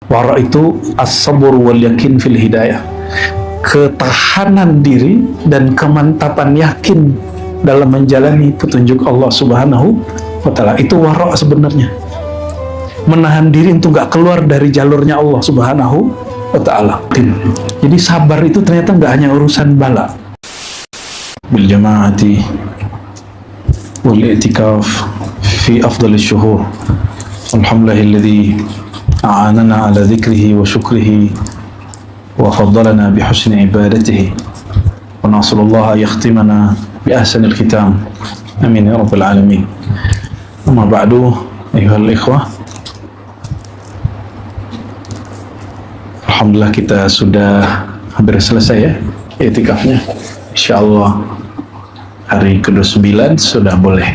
Wara itu as-sabr wal yakin fil hidayah, ketahanan diri dan kemantapan yakin dalam menjalani petunjuk Allah Subhanahu wa Ta'ala. Itu wara sebenarnya, menahan diri untuk gak keluar dari jalurnya Allah Subhanahu wa Ta'ala. Jadi sabar itu ternyata gak hanya urusan bala. Bil jama'ati wal i'tikaf fi afdalis syuhur. Alhamdulillahilladzi a'anana ala dzikrihi wa syukrihi wa faddalana bi husni ibadatihi, wa nas'alullah yakhtimana bi ahsanil khitam. Amin ya rabbal alamin. Amma ba'du, ayyuhal ikhwah, alhamdulillah kita sudah hampir selesai ya i'tikafnya. Insyaallah hari ke-29 sudah boleh,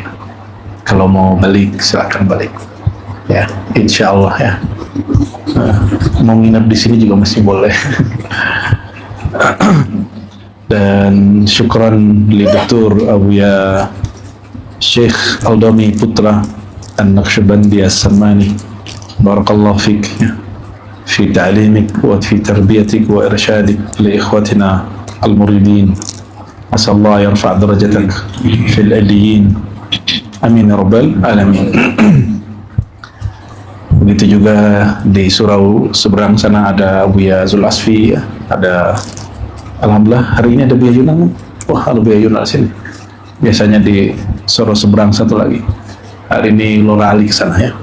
kalau mau balik silakan balik ya, insyaallah ya. Mau nginep di sini juga masih boleh. Dan syukran li Dr. Abuya Syekh Aldami Putra An-Naqsyabandi As-Samani, barakallahu fik ya, fi ta'limik wa fi tarbiyatik wa irsyadik li ikhwatina al-muridin. Asallahu yarfa' darajatak fil aliyin. Amin ya rabbal alamin. Begitu juga di surau seberang sana ada Buya Zul Asfi ya. Ada, alhamdulillah hari ini ada Buya Yunan. Wah, ada Buya Yunan sini. Biasanya di surau seberang satu lagi. Hari ini Lola Ali ke sana ya.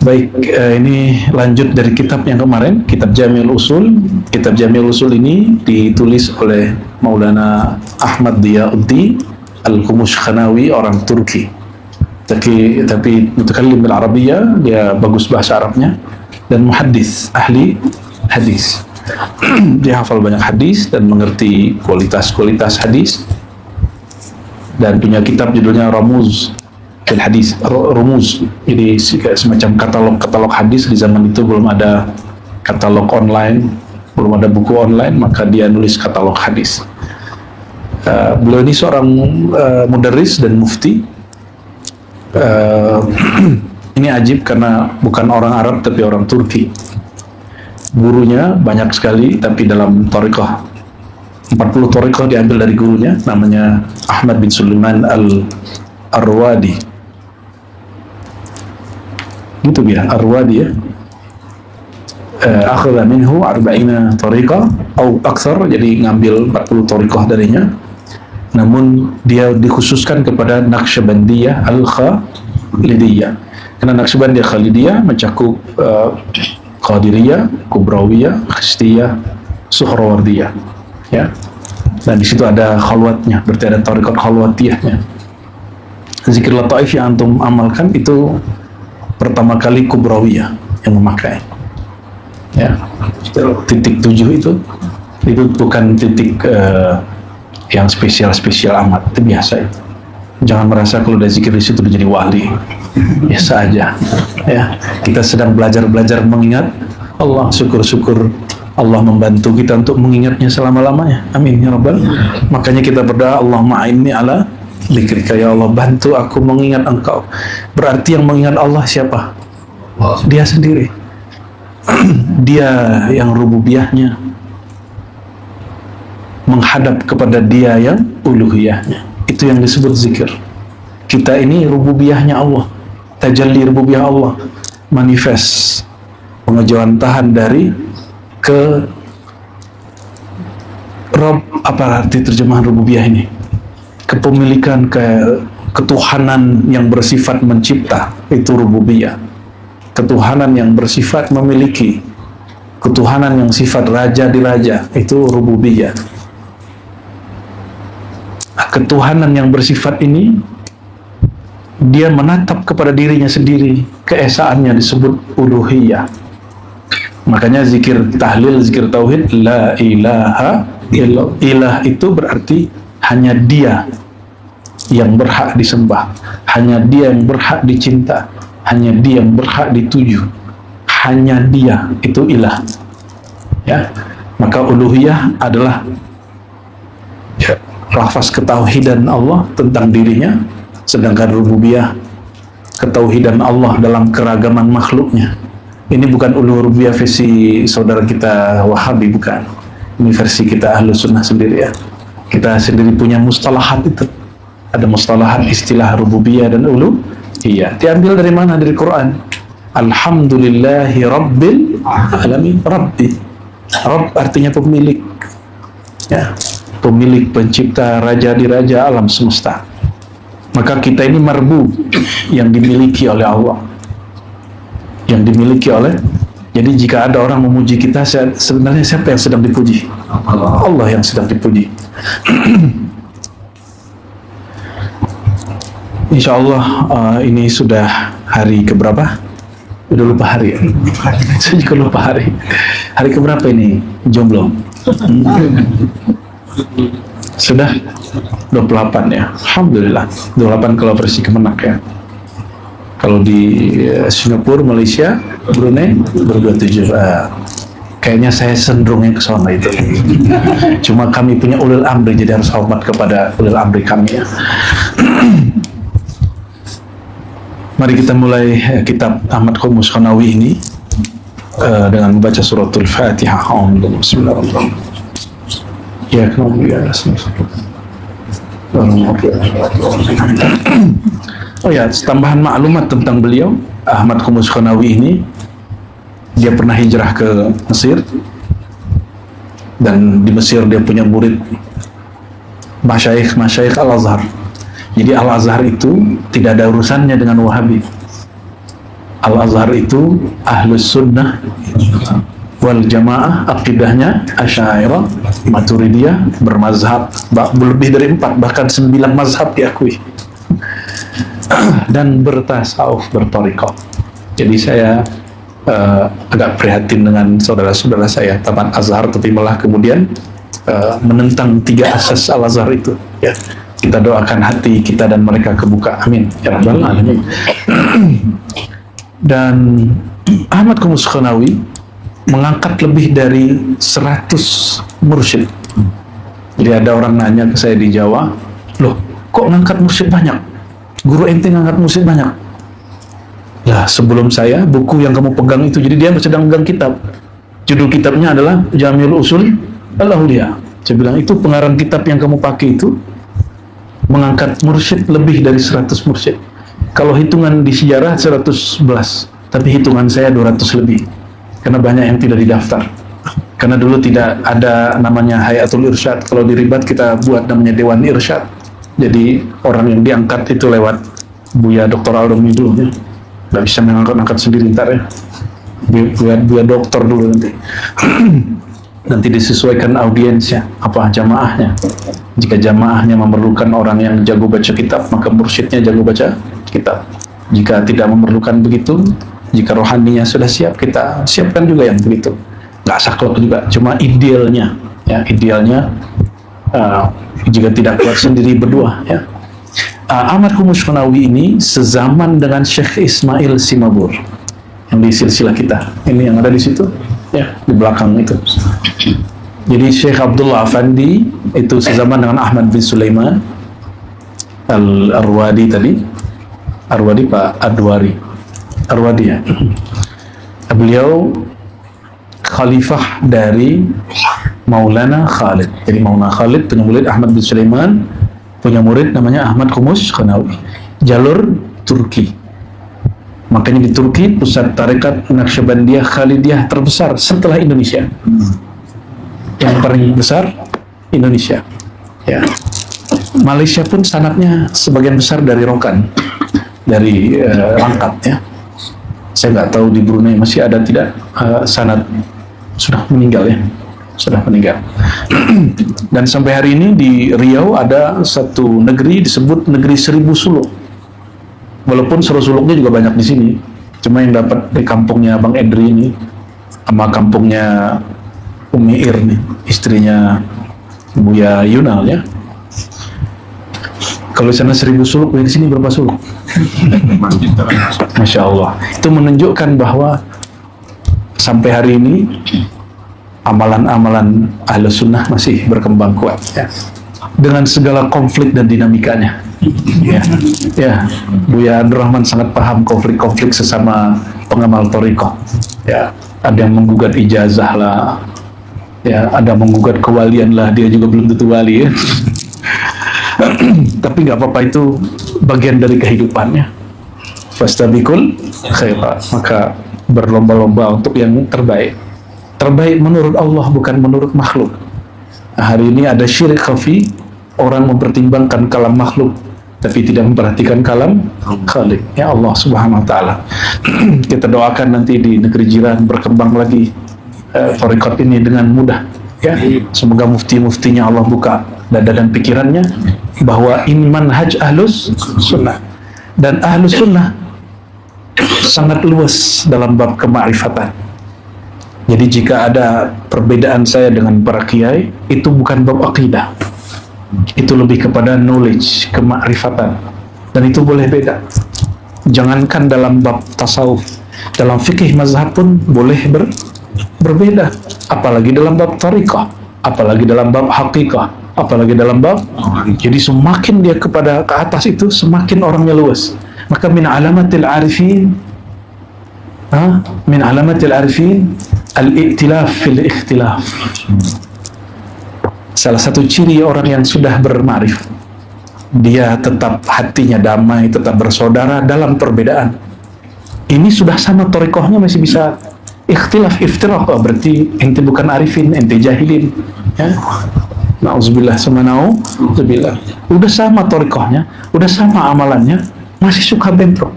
Baik, ini lanjut dari kitab yang kemarin, kitab Jami'ul Usul. Kitab Jami'ul Usul ini ditulis oleh Maulana Ahmad Diyauddin Al-Khumushkhanawi, orang Turki. Tapi mutakallim bil Arabiyah, dia bagus bahasa Arabnya, dan muhaddis, ahli hadis. Dia hafal banyak hadis dan mengerti kualitas-kualitas hadis, dan punya kitab judulnya Ramuz fil Hadis, Rumuz. Jadi semacam katalog hadis. Di zaman itu belum ada katalog online, belum ada buku online, maka dia nulis katalog hadis. Beliau ini seorang mudarris dan mufti. Ini ajib karena bukan orang Arab tapi orang Turki. Gurunya banyak sekali, tapi dalam thariqah 40 thariqah diambil dari gurunya, namanya Ahmad bin Sulaiman Al-Arwadi. Gitu ya, Arwadi ya. Akhadha minhu 40 thariqah atau aksar, jadi ngambil 40 thariqah darinya. Namun dia dikhususkan kepada Naqsyabandiyah Al-Khalidiyah, karena Naqsyabandiyah Khalidiyah mencakup Qadiriyah, Kubrawiyah, Khistiyah, Suhrawardiyah ya. Dan di situ ada khalwatnya, berarti ada thariqat khalwatiyahnya. Zikir lataif yang antum amalkan itu pertama kali Kubrawiyah yang memakai ya. Titik 7 itu bukan titik yang spesial amat, itu biasa ya. Jangan merasa kalau udah zikir di situ udah jadi wali, biasa aja ya. Kita sedang belajar mengingat Allah, syukur Allah membantu kita untuk mengingatnya selama-lamanya. Amin ya rabbal. Makanya kita berdoa, Allahumma a'inni ala dzikrika, ya Allah bantu aku mengingat Engkau. Berarti yang mengingat Allah siapa? Dia sendiri. Dia yang rububiyahnya menghadap kepada dia yang uluhiyahnya. Itu yang disebut zikir. Kita ini rububiyahnya Allah, tajalli rububiyah Allah, manifest pengejauhan tahan dari ke Rob. Apa arti terjemahan rububiyah ini? Kepemilikan, ketuhanan yang bersifat mencipta, itu rububiyah. Ketuhanan yang bersifat memiliki, ketuhanan yang sifat raja di raja, itu rububiyah. Ketuhanan yang bersifat ini, dia menatap kepada dirinya sendiri, keesaannya disebut uluhiyah. Makanya zikir tahlil, zikir tauhid, la ilaha illallah. Ilah itu berarti hanya dia yang berhak disembah, hanya dia yang berhak dicinta, hanya dia yang berhak dituju, hanya dia, itu ilah ya. Maka uluhiyah adalah ya, lafaz ketauhidan Allah tentang dirinya, sedangkan rububiyah ketauhidan Allah dalam keragaman makhluknya. Ini bukan Ulul Rububiyah versi saudara kita Wahabi, bukan. Ini versi kita Ahlus Sunnah sendiri ya. Kita sendiri punya mustalahat itu. Ada mustalahat istilah Rububiyah dan Uluhiyah. Diambil dari mana? Dari Quran. Alhamdulillahi Rabbil Alamin. Rabbi. Rabb artinya pemilik. Ya, pemilik, pencipta, raja di raja alam semesta. Maka kita ini marbu yang dimiliki oleh Allah. Yang dimiliki oleh, jadi jika ada orang memuji kita, sebenarnya siapa yang sedang dipuji? Allah yang sedang dipuji. Insya Allah ini sudah hari keberapa? Udah lupa hari ya? Saya juga lupa hari. Hari keberapa ini? Jomblo. Sudah 28 ya. Alhamdulillah. 28 kalau versi Kemenak ya. Kalau di Singapura, Malaysia, Brunei baru 27. Kayaknya saya cenderungnya ke sana itu. Cuma kami punya ulil amri, jadi harus hormat kepada ulil amri kami ya. Mari kita mulai kitab Ahmad Khumus Khonawi ini dengan membaca suratul Fatihah. Bismillahirrahmanirrahim. Ya, oh ya, tambahan maklumat tentang beliau, Ahmad Khumus Khonawi ini, dia pernah hijrah ke Mesir, dan di Mesir dia punya murid masyayikh Al-Azhar. Jadi Al-Azhar itu tidak ada urusannya dengan Wahabi. Al-Azhar itu Ahlus Sunnah wal Jamaah, akidahnya Asy'ariyah, Maturidiyah, bermazhab lebih dari 4 bahkan 9 mazhab diakui. Dan bertasawuf, berthariqah. Jadi saya agak prihatin dengan saudara-saudara saya Taman Azhar, tapi malah kemudian menentang 3 asas Al-Azhar itu ya. Kita doakan hati kita dan mereka kebuka, amin ya rabbal alamin. Dan Ahmad Khumus Khonawi mengangkat lebih dari 100 mursyid. Jadi ada orang nanya ke saya di Jawa, loh kok ngangkat mursyid banyak? Guru ente ngangkat mursyid banyak? Ya sebelum saya, buku yang kamu pegang itu, jadi dia sedang megang kitab. Judul kitabnya adalah Jami'ul Usul Al-Awliya. Saya bilang, itu pengarang kitab yang kamu pakai itu mengangkat mursyid lebih dari 100 mursyid. Kalau hitungan di sejarah 111, tapi hitungan saya 200 lebih. Karena banyak yang tidak didaftar. Karena dulu tidak ada namanya Hayatul Irsyad. Kalau di Ribat kita buat namanya Dewan Irsyad. Jadi orang yang diangkat itu lewat Buya Dr. Al-Rumi dulu ya. Nggak bisa mengangkat sendiri ntar ya. Buya dokter dulu nanti. Nanti disesuaikan audiensnya, apa jamaahnya. Jika jamaahnya memerlukan orang yang jago baca kitab, maka mursyidnya jago baca kitab. Jika tidak memerlukan begitu, jika rohaninya sudah siap, kita siapkan juga yang begitu. Nggak saklek juga, cuma idealnya, ya idealnya jika tidak kuat sendiri berdua. Ya. Ahmad Khumus Khonawi ini sezaman dengan Syekh Ismail Simabur yang di silsilah kita. Ini yang ada di situ. Ya, di belakang itu. Jadi Syekh Abdullah Afandi itu sezaman dengan Ahmad bin Sulaiman Al-Arwadi tadi. Arwadi Pak Arwadi ya. Beliau khalifah dari Maulana Khalid. Jadi Maulana Khalid punya murid Ahmad bin Sulaiman, punya murid namanya Ahmad Khumus Khonawi. Jalur Turki. Makanya di Turki pusat tarekat Naqsyabandiyah Khalidiyah terbesar setelah Indonesia. Yang paling besar Indonesia. Ya. Malaysia pun sanadnya sebagian besar dari Rokan, dari Langkat ya. Saya nggak tahu di Brunei masih ada tidak sanad, sudah meninggal ya. Sudah meninggal. Dan sampai hari ini di Riau ada satu negeri disebut negeri 1000 suluk. Walaupun suluk-suluknya juga banyak di sini, cuma yang dapat di kampungnya Bang Edri ini, sama kampungnya Umi Ir nih, istrinya Buya Yunal ya. Kalau di sana 1000 suluk, di sini berapa suluk? Masya Allah. Itu menunjukkan bahwa sampai hari ini amalan-amalan Ahlus Sunnah masih berkembang kuat ya. Dengan segala konflik dan dinamikanya. Ya, Buya Abdurrahman sangat paham konflik-konflik sesama pengamal thariqah. Ya, ada yang menggugat ijazah lah, ya, ada menggugat kewalian lah, dia juga belum tentu wali ya. Tapi nggak apa-apa, itu bagian dari kehidupannya. Fastabiqul khairat, maka berlomba-lomba untuk yang terbaik. Terbaik menurut Allah, bukan menurut makhluk. Nah, hari ini ada syirik khafi, orang mempertimbangkan kalam makhluk tapi tidak memperhatikan kalam Khalik, ya Allah Subhanahu wa taala. Kita doakan nanti di negeri jiran berkembang lagi thariqat ini dengan mudah, ya. Semoga mufti-muftinya Allah buka dada dan pikirannya bahwa ini manhaj ahlus sunnah, dan ahlus sunnah sangat luas dalam bab kemakrifatan. Jadi jika ada perbedaan saya dengan para kiai, itu bukan bab akidah, itu lebih kepada knowledge, kemakrifatan, dan itu boleh beda. Jangankan dalam bab tasawuf, dalam fikih mazhab pun boleh berbeda, apalagi dalam bab thariqah, apalagi dalam bab hakikah, apalagi dalam bab. Jadi semakin dia kepada ke atas itu, semakin orangnya luas. Maka min alamatil arifin, min alamatil arifin al-i'tilaf fil ikhtilaf. Salah satu ciri orang yang sudah bermarif, dia tetap hatinya damai, tetap bersaudara dalam perbedaan. Ini sudah sama thariqahnya masih bisa ikhtilaf, iftiraq, berarti ente bukan arifin, ente jahilin, ya. Na'udzubillah, semana'udzubillah. Udah sama thariqahnya, udah sama amalannya, masih suka bentrok.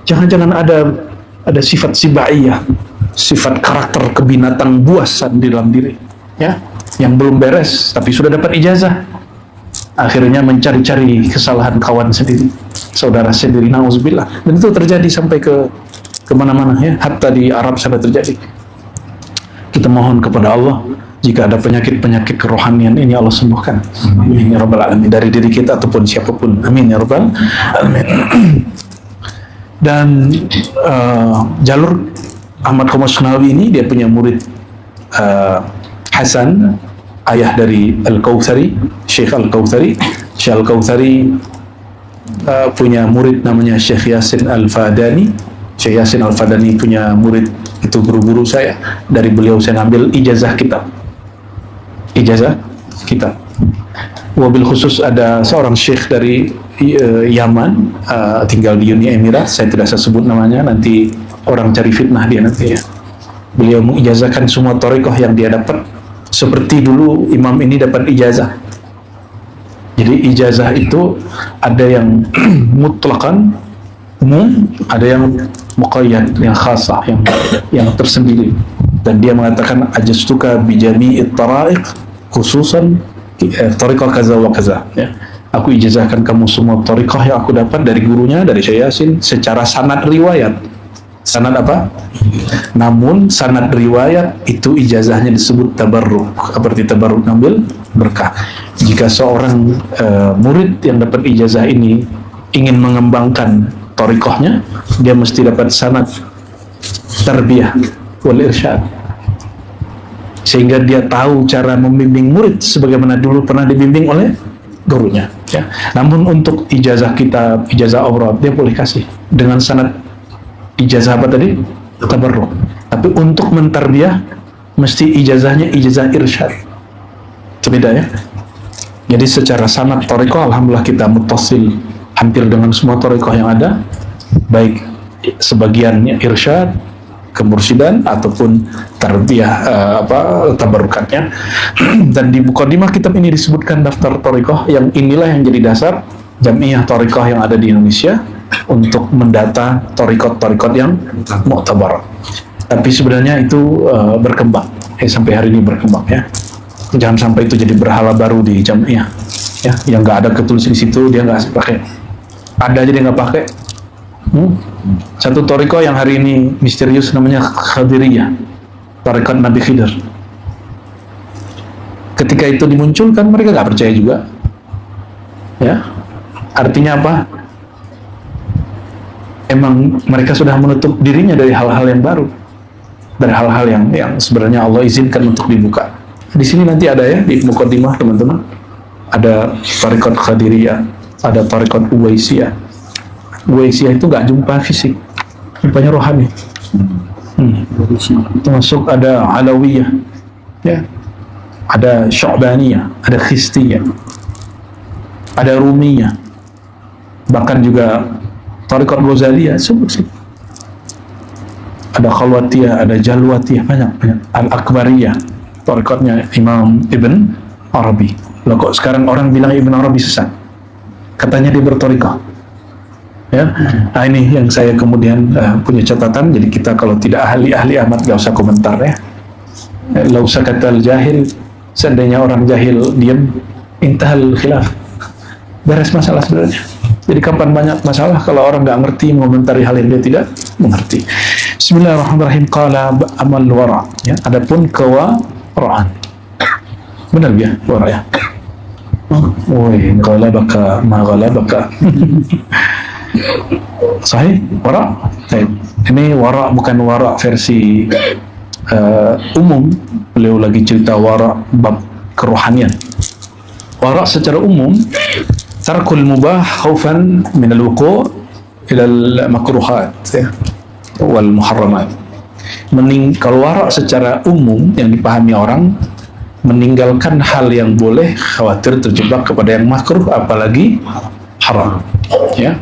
Jangan-jangan ada sifat sibaiyah, sifat karakter kebinatang buasan di dalam diri, ya, yang belum beres tapi sudah dapat ijazah, akhirnya mencari-cari kesalahan kawan sendiri, saudara sendiri, na'udzubillah. Dan itu terjadi sampai ke mana-mana, ya, hatta di Arab sana terjadi. Kita mohon kepada Allah, jika ada penyakit-penyakit kerohanian ini Allah sembuhkan, amin ya rabbal alamin, dari diri kita ataupun siapapun, amin ya rabbal alamin. Dan jalur Ahmad Khomasnawi ini, dia punya murid Hasan, ayah dari Al-Kautsari, Syekh Al-Kautsari. Syekh Al-Kautsari punya murid namanya Syekh Yasin Al-Fadani. Syekh Yasin Al-Fadani punya murid, itu guru-guru saya. Dari beliau saya ambil ijazah kitab. Wabil khusus ada seorang syekh dari Yaman, tinggal di Uni Emirat, saya tidak sebut namanya, nanti orang cari fitnah dia nanti, ya. Beliau mengijazahkan semua thariqah yang dia dapat, seperti dulu imam ini dapat ijazah. Jadi ijazah itu ada yang mutlaqan umum, ada yang muqayyad, yang khasah, yang tersendiri. Dan dia mengatakan ajaztuka bi jami'it tara'iq khususan thariqah kaza wa kaza, ya. Aku ijazahkan kamu semua thariqah yang aku dapat dari gurunya, dari Syekh Yasin, secara sanad riwayat. Sanad apa? Namun sanad riwayat itu ijazahnya disebut tabarruk, seperti tabarruk ngambil berkah. Jika seorang murid yang dapat ijazah ini ingin mengembangkan thariqahnya, dia mesti dapat sanad tarbiyah wal irsyad, sehingga dia tahu cara membimbing murid sebagaimana dulu pernah dibimbing oleh gurunya, ya. Namun untuk ijazah kitab, ijazah awrad, dia boleh kasih dengan sanad ijazah apa tadi? Tabarruk. Tapi untuk mentarbiyah mesti ijazahnya ijazah irsyad. Itu beda, ya. Jadi secara sanad thariqah alhamdulillah kita muttasil hampir dengan semua thariqah yang ada, baik sebagiannya irsyad, kemursidan, ataupun tarbiyah, tabarrukatnya. Dan di muqaddimah kitab ini disebutkan daftar thariqah yang inilah yang jadi dasar Jam'iyah Thariqah yang ada di Indonesia untuk mendata thariqat-thariqat yang mu'tabar. Tapi sebenarnya itu berkembang, sampai hari ini berkembang, ya. Jangan sampai itu jadi berhala baru di Jam'iyah, ya, yang nggak ada ketulis di situ dia nggak pakai, ada aja dia nggak pakai. Satu thariqah yang hari ini misterius namanya Khadiriyah, thariqat Nabi Khidir. Ketika itu dimunculkan mereka nggak percaya juga, ya. Artinya apa? Emang mereka sudah menutup dirinya dari hal-hal yang baru, dari hal-hal yang sebenarnya Allah izinkan untuk dibuka. Di sini nanti ada, ya, di muqaddimah teman-teman, ada thariqat Khadiriyah, ada thariqat Uwaisiyah. Uwaisiyah itu nggak jumpa fisik, jumpanya rohani. Termasuk ada Alawiyah, ya, ada Syu'baniyah, ada Khistiyah, ada Rumiyah, bahkan juga Tariqat Ghazaliyah, ada Khalwatiyah, ada Jalwatiyah, banyak. Al-Akbariyah, tariqatnya Imam Ibn Arabi. Loh, kok sekarang orang bilang Ibn Arabi sesat? Katanya dia bertariqah. Ya, nah ini yang saya kemudian punya catatan. Jadi kita kalau tidak ahli-ahli amat gak usah komentar ya. Lau sakatal jahil, seandainya orang jahil diam, intahal khilaf, beres masalah sebenarnya. Jadi kapan banyak masalah kalau orang nggak ngerti mengomentari hal yang dia tidak mengerti. Bismillahirrahmanirrahim. Qala amal wara', ya, adapun kewara'an. Benar ya, wara' ya. Woi, ghalabaka ma ghalabaka. Sahih, wara'. Ini wara' bukan wara' versi umum. Beliau lagi cerita wara' bab kerohanian. Wara' secara umum tarkul mubah khaufan min al-wuqu' ila al-makruhat, ya, wal muharramat. Kalau wara' secara umum yang dipahami orang, meninggalkan hal yang boleh khawatir terjebak kepada yang makruh apalagi haram, ya.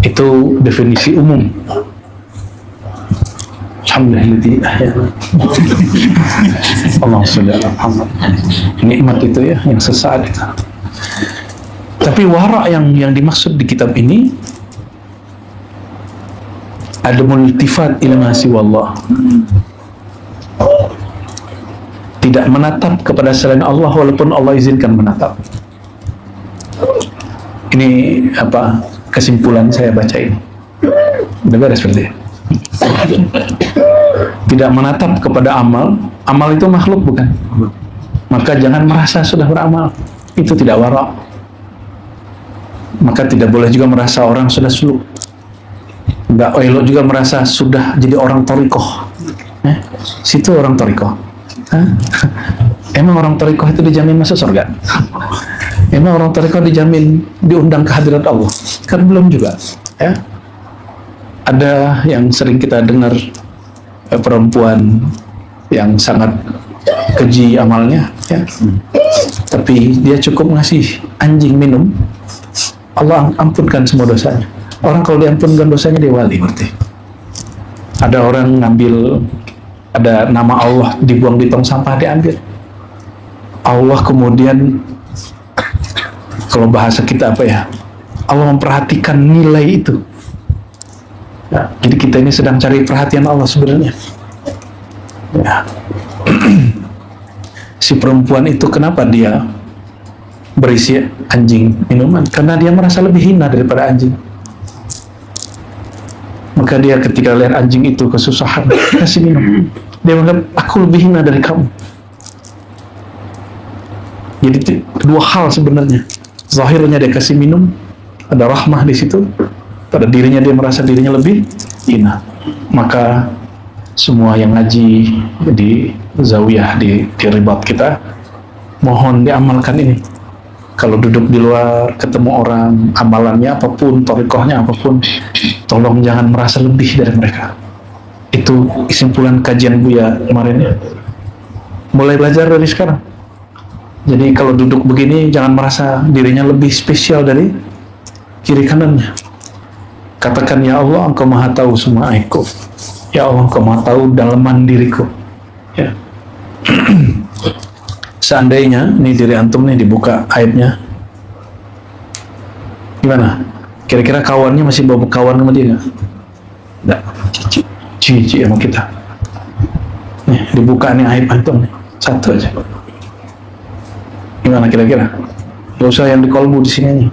Itu definisi umum. Alhamdulillah. Allah subhanahu. Nikmat itu ya, yang sesaat itu. Tapi wara' yang dimaksud di kitab ini ada multifat ila ma siwallah. Tidak menatap kepada selain Allah walaupun Allah izinkan menatap. Ini apa kesimpulan saya baca ini. Udah beres berarti. Tidak menatap kepada amal. Amal itu makhluk bukan? Maka jangan merasa sudah beramal. Itu tidak wara'. Maka tidak boleh juga merasa orang sudah suluk. Enggak elok juga merasa sudah jadi orang thariqah. Situ orang thariqah. Emang orang thariqah itu dijamin masuk surga? Emang orang thariqah dijamin diundang ke hadirat Allah? Kan belum juga, ya. Ada yang sering kita dengar perempuan yang sangat keji amalnya, ya. Tapi dia cukup ngasih anjing minum, Allah ampunkan semua dosanya. Orang kalau diampunkan dosanya dia wali berarti. Ada orang ngambil, ada nama Allah dibuang di tong sampah, diambil. Allah kemudian, kalau bahasa kita apa ya, Allah memperhatikan nilai itu. Ya, jadi kita ini sedang cari perhatian Allah sebenarnya. Ya. Si perempuan itu kenapa dia berisi anjing minuman? Karena dia merasa lebih hina daripada anjing. Maka dia ketika lihat anjing itu kesusahan, kasih minum. Dia menganggap, aku lebih hina dari kamu. Jadi kedua hal sebenarnya. Zahirnya dia kasih minum, ada rahmah di situ. Pada dirinya dia merasa dirinya lebih hina. Maka semua yang ngaji di zawiyah, di ribat kita, mohon diamalkan ini. Kalau duduk di luar, ketemu orang, amalannya apapun, thariqahnya apapun, tolong jangan merasa lebih dari mereka. Itu kesimpulan kajian Buya kemarin ya. Mulai belajar dari sekarang. Jadi kalau duduk begini, jangan merasa dirinya lebih spesial dari kiri kanannya. Katakan, ya Allah, Engkau maha tahu semua aibku. Ya Allah, Engkau maha tahu dalaman diriku. Ya. Seandainya nih diri antum nih dibuka aibnya, gimana? Kira-kira kawannya masih bawa kawan sama dia nggak? Nggak, cici sama kita. Nih dibuka nih aib antum nih, satu aja. Gimana kira-kira? Gak usah yang di kolbu di sini nih,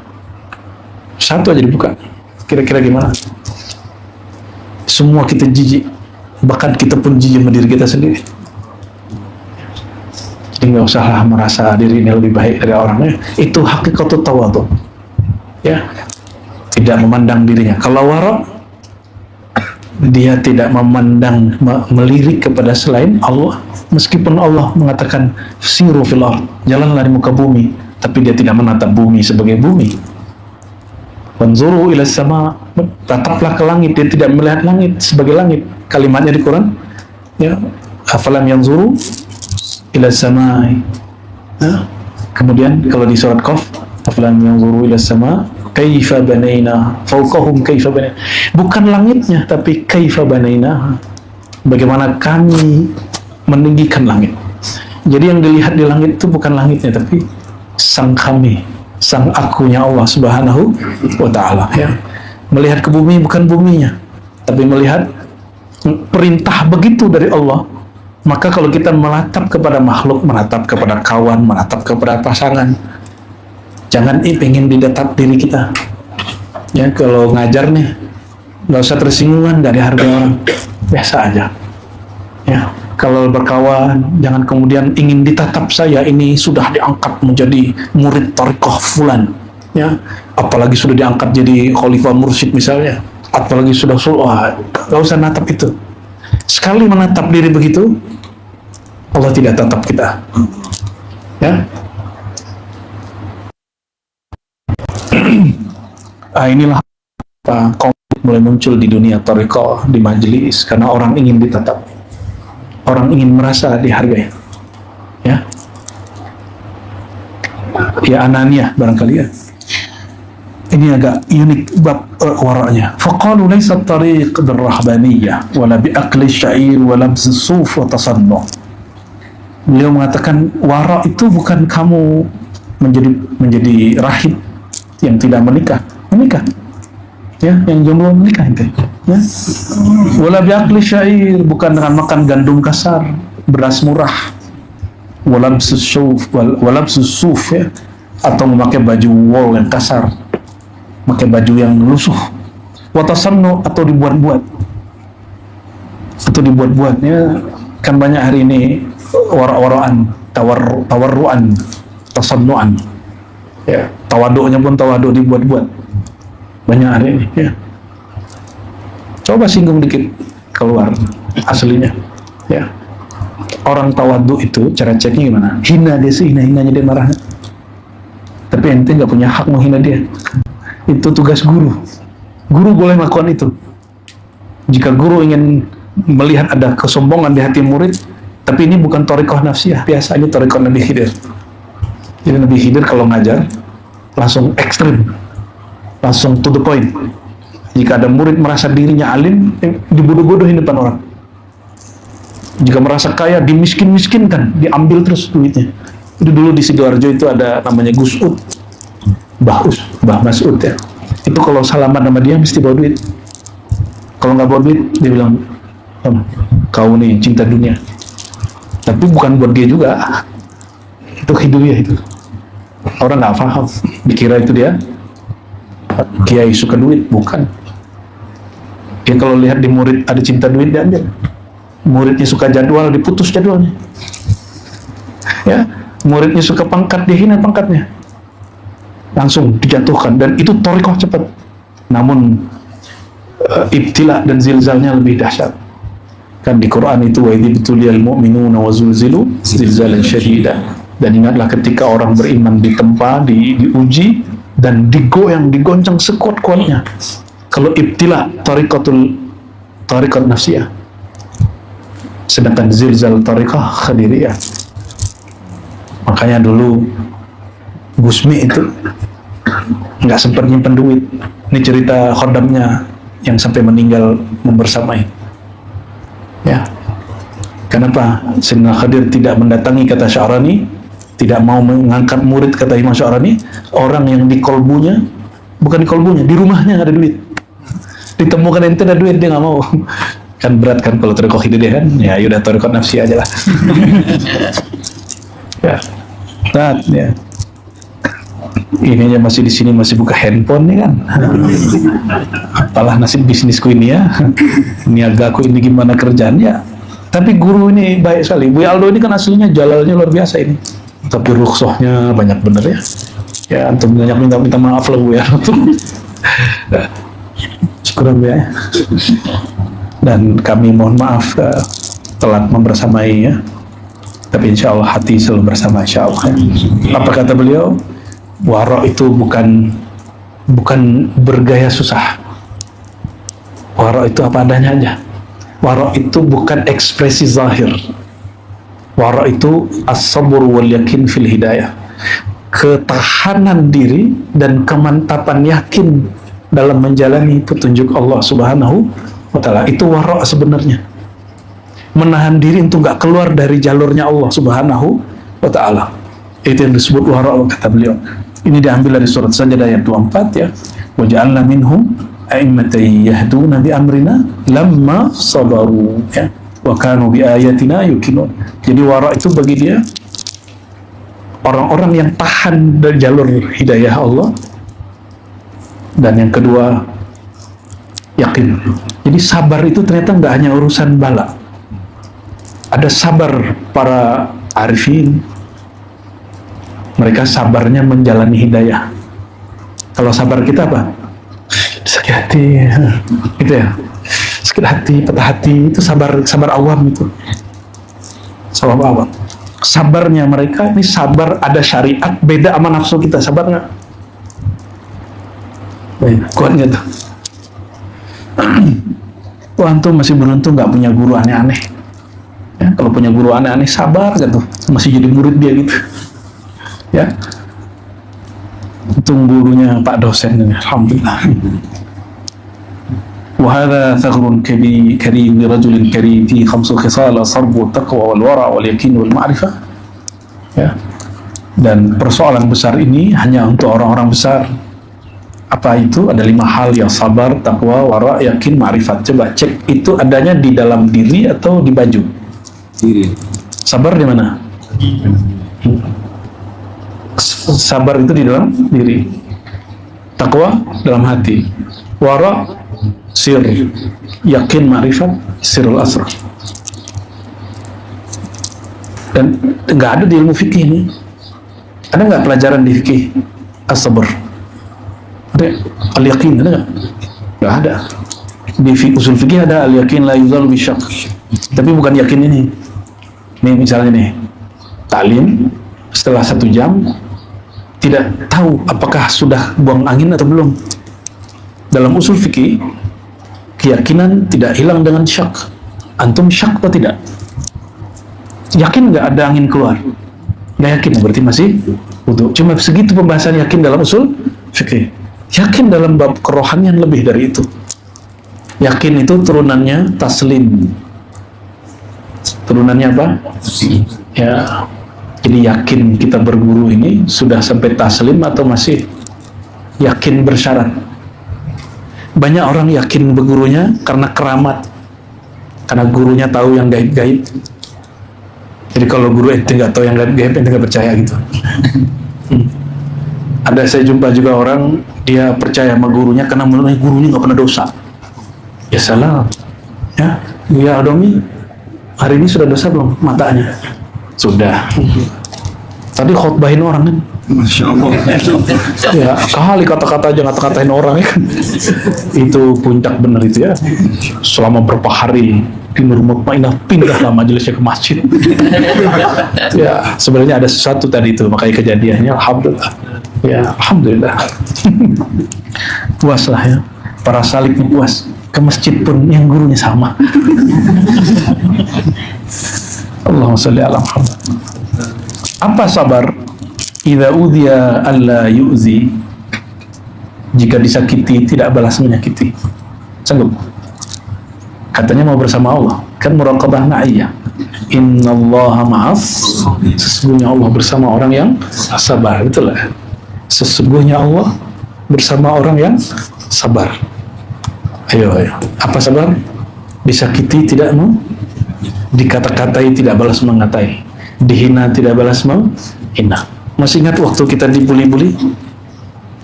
satu aja dibuka. Kira-kira gimana? Semua kita jijik, bahkan kita pun jijik sama diri kita sendiri. Jadi nggak usahlah merasa diri ini lebih baik dari orangnya. Itu hakikatut tawadhu, ya, tidak memandang dirinya. Kalau wara', dia tidak memandang, melirik kepada selain Allah, meskipun Allah mengatakan siru fil ardh, jalanlah di muka bumi, tapi dia tidak menatap bumi sebagai bumi. Wanzuru ila sama, tataplah ke langit. Dia tidak melihat langit sebagai langit. Kalimatnya di Quran, ya, afalam yanzuru ila samai. Kemudian kalau di surat Qaf, afalam yanzuru ila sama, kaifa banaina fawqahum kaifa banaina. Bukan langitnya, tapi kaifa banaina. Bagaimana kami meninggikan langit. Jadi yang dilihat di langit itu bukan langitnya, tapi sang kami, sang akunya Allah Subhanahu wa ta'ala, ya. Melihat ke bumi bukan buminya, tapi melihat perintah begitu dari Allah. Maka kalau kita menatap kepada makhluk, menatap kepada kawan, menatap kepada pasangan, jangan pengen didatap diri kita. Ya, kalau ngajar nih, nggak usah tersinggungan dari harga orang, biasa aja. Ya, kalau berkawan, jangan kemudian ingin ditatap, saya ini sudah diangkat menjadi murid Thariqah fulan, ya, apalagi sudah diangkat jadi khalifah mursyid misalnya, apalagi sudah nggak usah natap itu. Sekali menatap diri begitu, Allah tidak tatap kita. Ya. Inilah konflik mulai muncul di dunia Thariqah, di majelis, karena orang ingin ditatap, orang ingin merasa dihargai. Ya, ya ananiyah barangkali, ya. Ini agak unik bab waraknya. Faqalu laysa at-tariq bir-rahbaniyah wala bi-aqli syair wala bis-suf wa tasannu. Beliau mengatakan warak itu bukan kamu menjadi rahib yang tidak menikah, ya, yang jomblo menikah itu, ya. Wala bi-aqli syair, bukan dengan makan gandum kasar, beras murah. Wala bis-suf, ya, atau memakai baju wol yang kasar, pakai baju yang lusuh. Watasannu, atau dibuat-buatnya. Kan banyak hari ini warak-warakan, tawarruan, tasannuan, ya, tawaduknya pun tawaduk dibuat-buat banyak hari ini, ya. Coba singgung dikit keluar aslinya, ya. Orang tawaduk itu cara ceknya gimana? Hina dia, hina-hinanya dia, marah. Tapi ente nggak punya hak menghina dia. Itu tugas guru. Guru boleh melakukan itu. Jika guru ingin melihat ada kesombongan di hati murid, tapi ini bukan thariqah nafsiyah, biasa ini thariqah Nabi Khidir. Jadi Nabi Khidir kalau ngajar langsung ekstrim, langsung to the point. Jika ada murid merasa dirinya alim, dibodoh-bodohin depan orang. Jika merasa kaya, dimiskin-miskinkan, diambil terus duitnya. Itu dulu di Sidoarjo itu ada namanya Gus Ud, Mbah Mas'ud, ya. Itu kalau salaman sama dia mesti bawa duit. Kalau nggak bawa duit, dia bilang, kau nih cinta dunia. Tapi bukan buat dia juga. Itu hidupnya itu. Orang nggak paham, dikira itu dia kiai suka duit, bukan. Dia kalau lihat di murid ada cinta duit, dia ambil. Muridnya suka jadwal, diputus jadwalnya. Ya, muridnya suka pangkat, dihina pangkatnya. Langsung dijatuhkan, dan itu thariqah cepat. Namun ibtila dan zilzalnya lebih dahsyat. Kan di Quran itu, wa idh tuliyal mu'minuna wa zulzilu zilzalan syadida. Dan ingatlah ketika orang beriman ditempa, diuji dan digoncang sekuat-kuatnya. Kalau ibtila tariqat nafsiyah, sedangkan zilzal tariqah khadiriyah. Makanya dulu Gusmi itu nggak sempat nyimpen duit. Ini cerita khodamnya yang sampai meninggal membersamai. Ya, kenapa Sayyidina Khadir tidak mendatangi, kata Sya'rani, tidak mau mengangkat murid, kata Imam Sya'rani, orang yang di kolbunya, bukan di kolbunya, di rumahnya ada duit. Ditemukan ente ada duit, dia nggak mau. Kan berat kan kalau thariqah hidayah kan, ya udah thariqah nafsi aja lah. Ya, berat ya. Ini aja masih di sini masih buka handphone nih kan. Apalah nasib bisnisku ini ya. Niagaku ini gimana kerjaannya. Tapi guru ini baik sekali. Bu Aldo ini kan aslinya jalalnya luar biasa ini. Tapi rukhsahnya banyak bener ya. Ya antum banyak minta maaf lah Bu ya. Syukuran Bu ya. Dan kami mohon maaf telat membersamai ya. Tapi insya Allah hati selalu bersama, insya Allah. Apa kata beliau? Wara itu bukan bukan bergaya susah. Wara itu apa adanya aja. Wara itu bukan ekspresi zahir. Wara itu as-sabr wal yakin fil hidayah. Ketahanan diri dan kemantapan yakin dalam menjalani petunjuk Allah Subhanahu wa ta'ala. Itu wara sebenarnya. Menahan diri untuk nggak keluar dari jalurnya Allah Subhanahu wa ta'ala. Itu yang disebut wara, kata beliau. Ini diambil dari surat Sajdah ayat 24 ya. Wa ja'alna minhum a'immatan yahduna bi amrina lamma sabaru ya. Wa kanu bi ayatina yuqinun. Jadi wara itu bagi dia orang-orang yang tahan dari jalur hidayah Allah. Dan yang kedua, yakin. Jadi sabar itu ternyata nggak hanya urusan bala. Ada sabar para arifin. Mereka sabarnya menjalani hidayah. Kalau sabar kita apa? Sakit hati, gitu ya. Sakit hati, patah hati, itu sabar awam itu. Sabar awam. Sabarnya mereka ini sabar ada syariat, beda sama nafsu kita. Sabar nggak? Kuat nggak tuh? Wah, antum masih beruntung nggak punya guru aneh-aneh. Ya, kalau punya guru aneh-aneh sabar nggak tuh? Masih jadi murid dia gitu. Ya, untung gurunya Pak dosen ini, alhamdulillah. وهذا ثغر كريم لرجل كريم فيه 5 خصال الصبر والتقوى والورع واليقين والمعرفة. Ya. Dan persoalan besar ini hanya untuk orang-orang besar. Apa itu? Ada 5 hal yang sabar, takwa, wara, yakin, ma'rifat. Coba cek itu adanya di dalam diri atau di baju? Diri. Sabar di mana? Sabar itu di dalam diri. Takwa dalam hati. Wara sir, yakin, ma'rifat, sirul asrar. Dan nggak ada di ilmu fikih ini. Ada nggak pelajaran di fikih as-sabr? Ada al-yakin, ada nggak? Nggak ada. Di usul fikih ada al-yakin la yuzal bisyak. Tapi bukan yakin ini. Nih misalnya nih, taklim setelah 1 jam tidak tahu apakah sudah buang angin atau belum. Dalam usul fikih, keyakinan tidak hilang dengan syak. Antum syak atau tidak? Yakin nggak ada angin keluar? Nggak yakin, berarti masih wudu. Cuma segitu pembahasan yakin dalam usul fikih. Yakin dalam bab kerohanian lebih dari itu. Yakin itu turunannya taslim. Turunannya apa? Ya. Jadi yakin kita berguru ini sudah sampai taslim atau masih yakin bersyarat? Banyak orang yakin bergurunya karena keramat, karena gurunya tahu yang gaib-gaib. Jadi kalau guru ente nggak tahu yang gaib-gaib, ente nggak percaya gitu. Ada saya jumpa juga orang, dia percaya sama gurunya karena menurutnya gurunya nggak pernah dosa. Ya salah. Ya Adomi, hari ini sudah dosa belum matanya? Sudah. Tadi khotbahin orang kan? Masya Allah. Ya, kali kata-kata aja kata-katain orang ya kan. Itu puncak bener itu ya. Selama berapa hari di Nur Mutmainah pindahlah majelisnya ke masjid. Ya, sebenarnya ada sesuatu tadi itu, makanya kejadiannya alhamdulillah. Ya, alhamdulillah. Puas lah ya. Para saliknya puas. Ke masjid pun yang gurunya sama. Allahumma sholli ala Muhammad. Apa sabar? Idza udhiya alla yu'zi. Jika disakiti tidak balas menyakiti. Sanggup? Katanya mau bersama Allah. Kan muraqabah ma'iyah. Innallaha ma'as. Sesungguhnya Allah bersama orang yang sabar. Betul lah. Sesungguhnya Allah bersama orang yang sabar. Ayo. Apa sabar? Disakiti tidak mau, dikata-katai tidak balas mengatai, dihina tidak balas menghina. Masih ingat waktu kita dibuli-buli?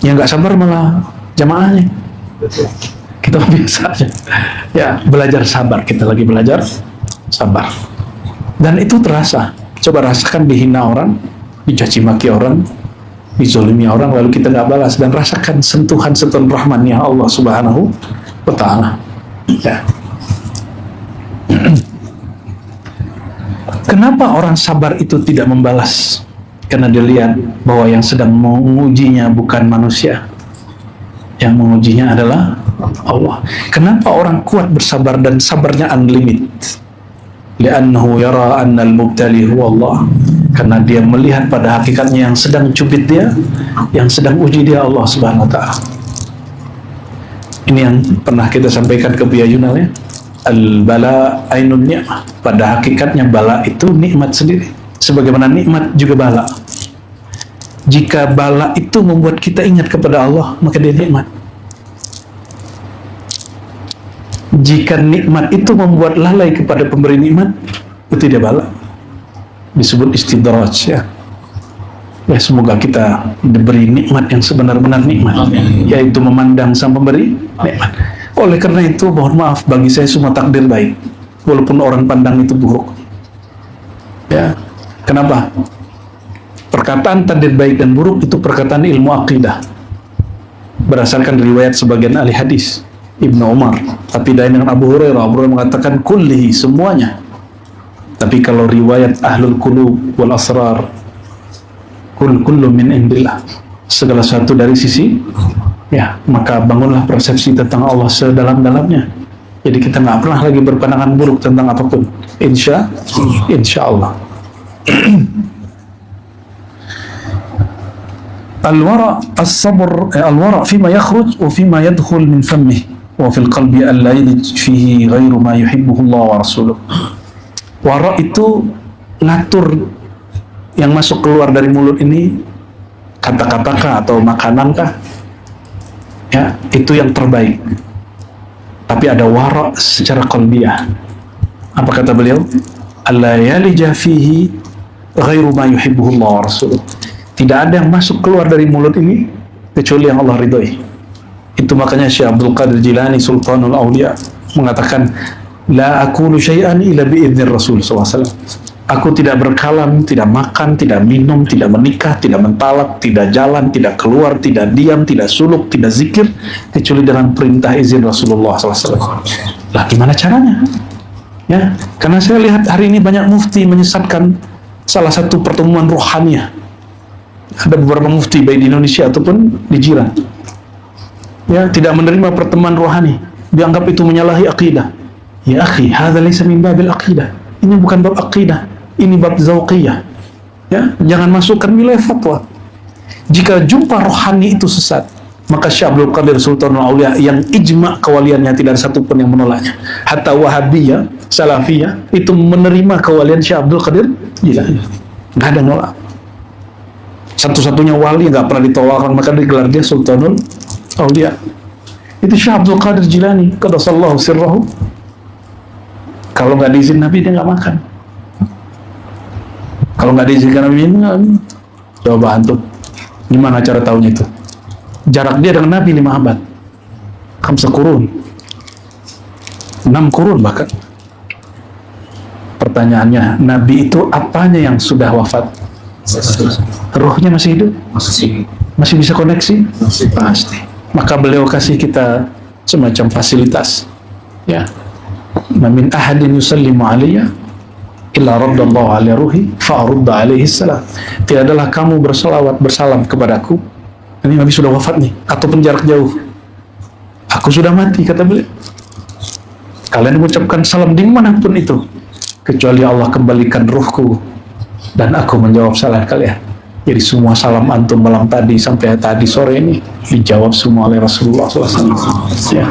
Yang nggak sabar malah jamaahnya. Kita biasa aja. Ya, belajar sabar. Kita lagi belajar sabar. Dan itu terasa. Coba rasakan dihina orang, dicaci maki orang, dizolimi orang, lalu kita nggak balas. Dan rasakan sentuhan-sentuhan rahmannya Allah Subhanahu wa ta'ala. Ya. Kenapa orang sabar itu tidak membalas? Karena dia lihat bahwa yang sedang mengujinya bukan manusia, Yang mengujinya adalah Allah. Kenapa orang kuat bersabar dan sabarnya unlimited? Li'annahu yara annal mubtali huwa Allah. Karena dia melihat pada hakikatnya yang sedang cubit dia, yang sedang uji dia Allah Subhanahu wa ta'ala. Ini yang pernah kita sampaikan ke Buya Yunal ya. Al-bala ainun ni'mah. Pada hakikatnya bala itu nikmat sendiri. Sebagaimana nikmat juga bala. Jika bala itu membuat kita ingat kepada Allah, maka dia nikmat. Jika nikmat itu membuat lalai kepada pemberi nikmat, itu dia bala. Disebut istidraj ya. Ya, semoga kita diberi nikmat yang sebenar-benar nikmat, yaitu memandang sang pemberi nikmat. Oleh karena itu, mohon maaf, bagi saya semua takdir baik, walaupun orang pandang itu buruk. Ya, kenapa? Perkataan takdir baik dan buruk itu perkataan ilmu akidah, berdasarkan riwayat sebagian ahli hadis, Ibnu Umar. Tapi dengan Abu Hurairah, Abu Hurairah mengatakan kullihi, semuanya. Tapi kalau riwayat ahlul qulub wal asrar, kullu min indillah, segala sesuatu dari sisi, ya, maka bangunlah persepsi tentang Allah sedalam-dalamnya. Jadi kita nggak pernah lagi berpandangan buruk tentang apapun. Insya Allah. Al-wara as-sabr, al-wara fima yakhruj wa fima yadkhul min fammih wa fil qalbi alla yalij fihi ghairu ma yuhibbuhu Allah wa rasuluh. Wara itu ngatur yang masuk keluar dari mulut ini, kata-kata kah atau makanan kah, ya, itu yang terbaik. Tapi ada wara secara qalbiyah. Apa kata beliau? Alla yalija fihi ghairu ma yuhibbuhu Allah wa rasuluh. Tidak ada yang masuk keluar dari mulut ini kecuali yang Allah ridhoi. Itu makanya Syekh Abdul Qadir Jilani Sultanul Aulia mengatakan, la aqulu syai'an illa bi'idzir Rasul SAW. Aku tidak berkalam, tidak makan, tidak minum, tidak menikah, tidak mentalak, tidak jalan, tidak keluar, tidak diam, tidak suluk, tidak zikir, kecuali dengan perintah izin Rasulullah SAW. Lah gimana caranya? Ya, karena saya lihat hari ini banyak mufti menyesatkan salah satu pertemuan rohaniah. Ada beberapa mufti baik di Indonesia ataupun di jiran, ya, tidak menerima pertemuan rohani, dianggap itu menyalahi akidah. Ya akhi, hadza laysa min babil aqidah. Ini bukan bab akidah, ini bab zauqiyah. Ya, jangan masukkan nilai fatwa. Jika jumpa rohani itu sesat, maka Syekh Abdul Qadir Sultanul Aulia yang ijma' kewaliannya tidak ada satupun yang menolaknya. Hatta Wahabiyah, Salafiyah itu menerima kewalian Syekh Abdul Qadir Jilani. Nggak ada nolak. Satu-satunya wali yang nggak pernah ditolak, maka digelar dia Sultanul Aulia. Itu Syekh Abdul Qadir Jilani, qaddasallahu sirrahu. Kalau nggak diizin Nabi, dia nggak makan. Kalau nggak diizinkan Nabi, nggak. Coba antum, gimana cara tahunya itu? Jarak dia dengan Nabi 5 abad, 5 kurun, 6 kurun bahkan. Pertanyaannya, Nabi itu apanya yang sudah wafat? Ruhnya masih hidup? Masih bisa koneksi? Pasti. Maka beliau kasih kita semacam fasilitas, ya. Min ahadin yusallimu alayya illa raddallahu ala ruhi fa'arudda alaihi salam. Tiadalah kamu berselawat bersalam kepadaku, ini Nabi sudah wafat nih, ataupun jarak jauh, aku sudah mati, kata beliau. Kalian mengucapkan salam dimanapun itu, kecuali Allah kembalikan ruhku dan aku menjawab salam kalian. Jadi semua salam antum malam tadi sampai tadi sore ini dijawab semua oleh Rasulullah SAW. Ya.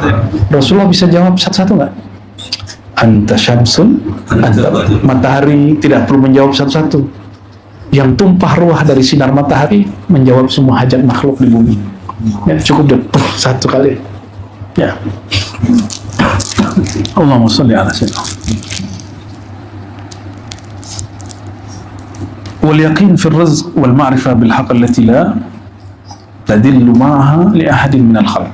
Rasulullah bisa jawab satu-satu nggak? Anta syamsun, anta matahari, tidak perlu menjawab satu-satu. Yang tumpah ruah dari sinar matahari menjawab semua hajat makhluk di bumi. Ya, cukup deh satu kali. Ya. Allahumma sholli ala sayyidina. واليقين في الرزق والمعرفة بالحق التي لا تدل معها لأحد من الخلق.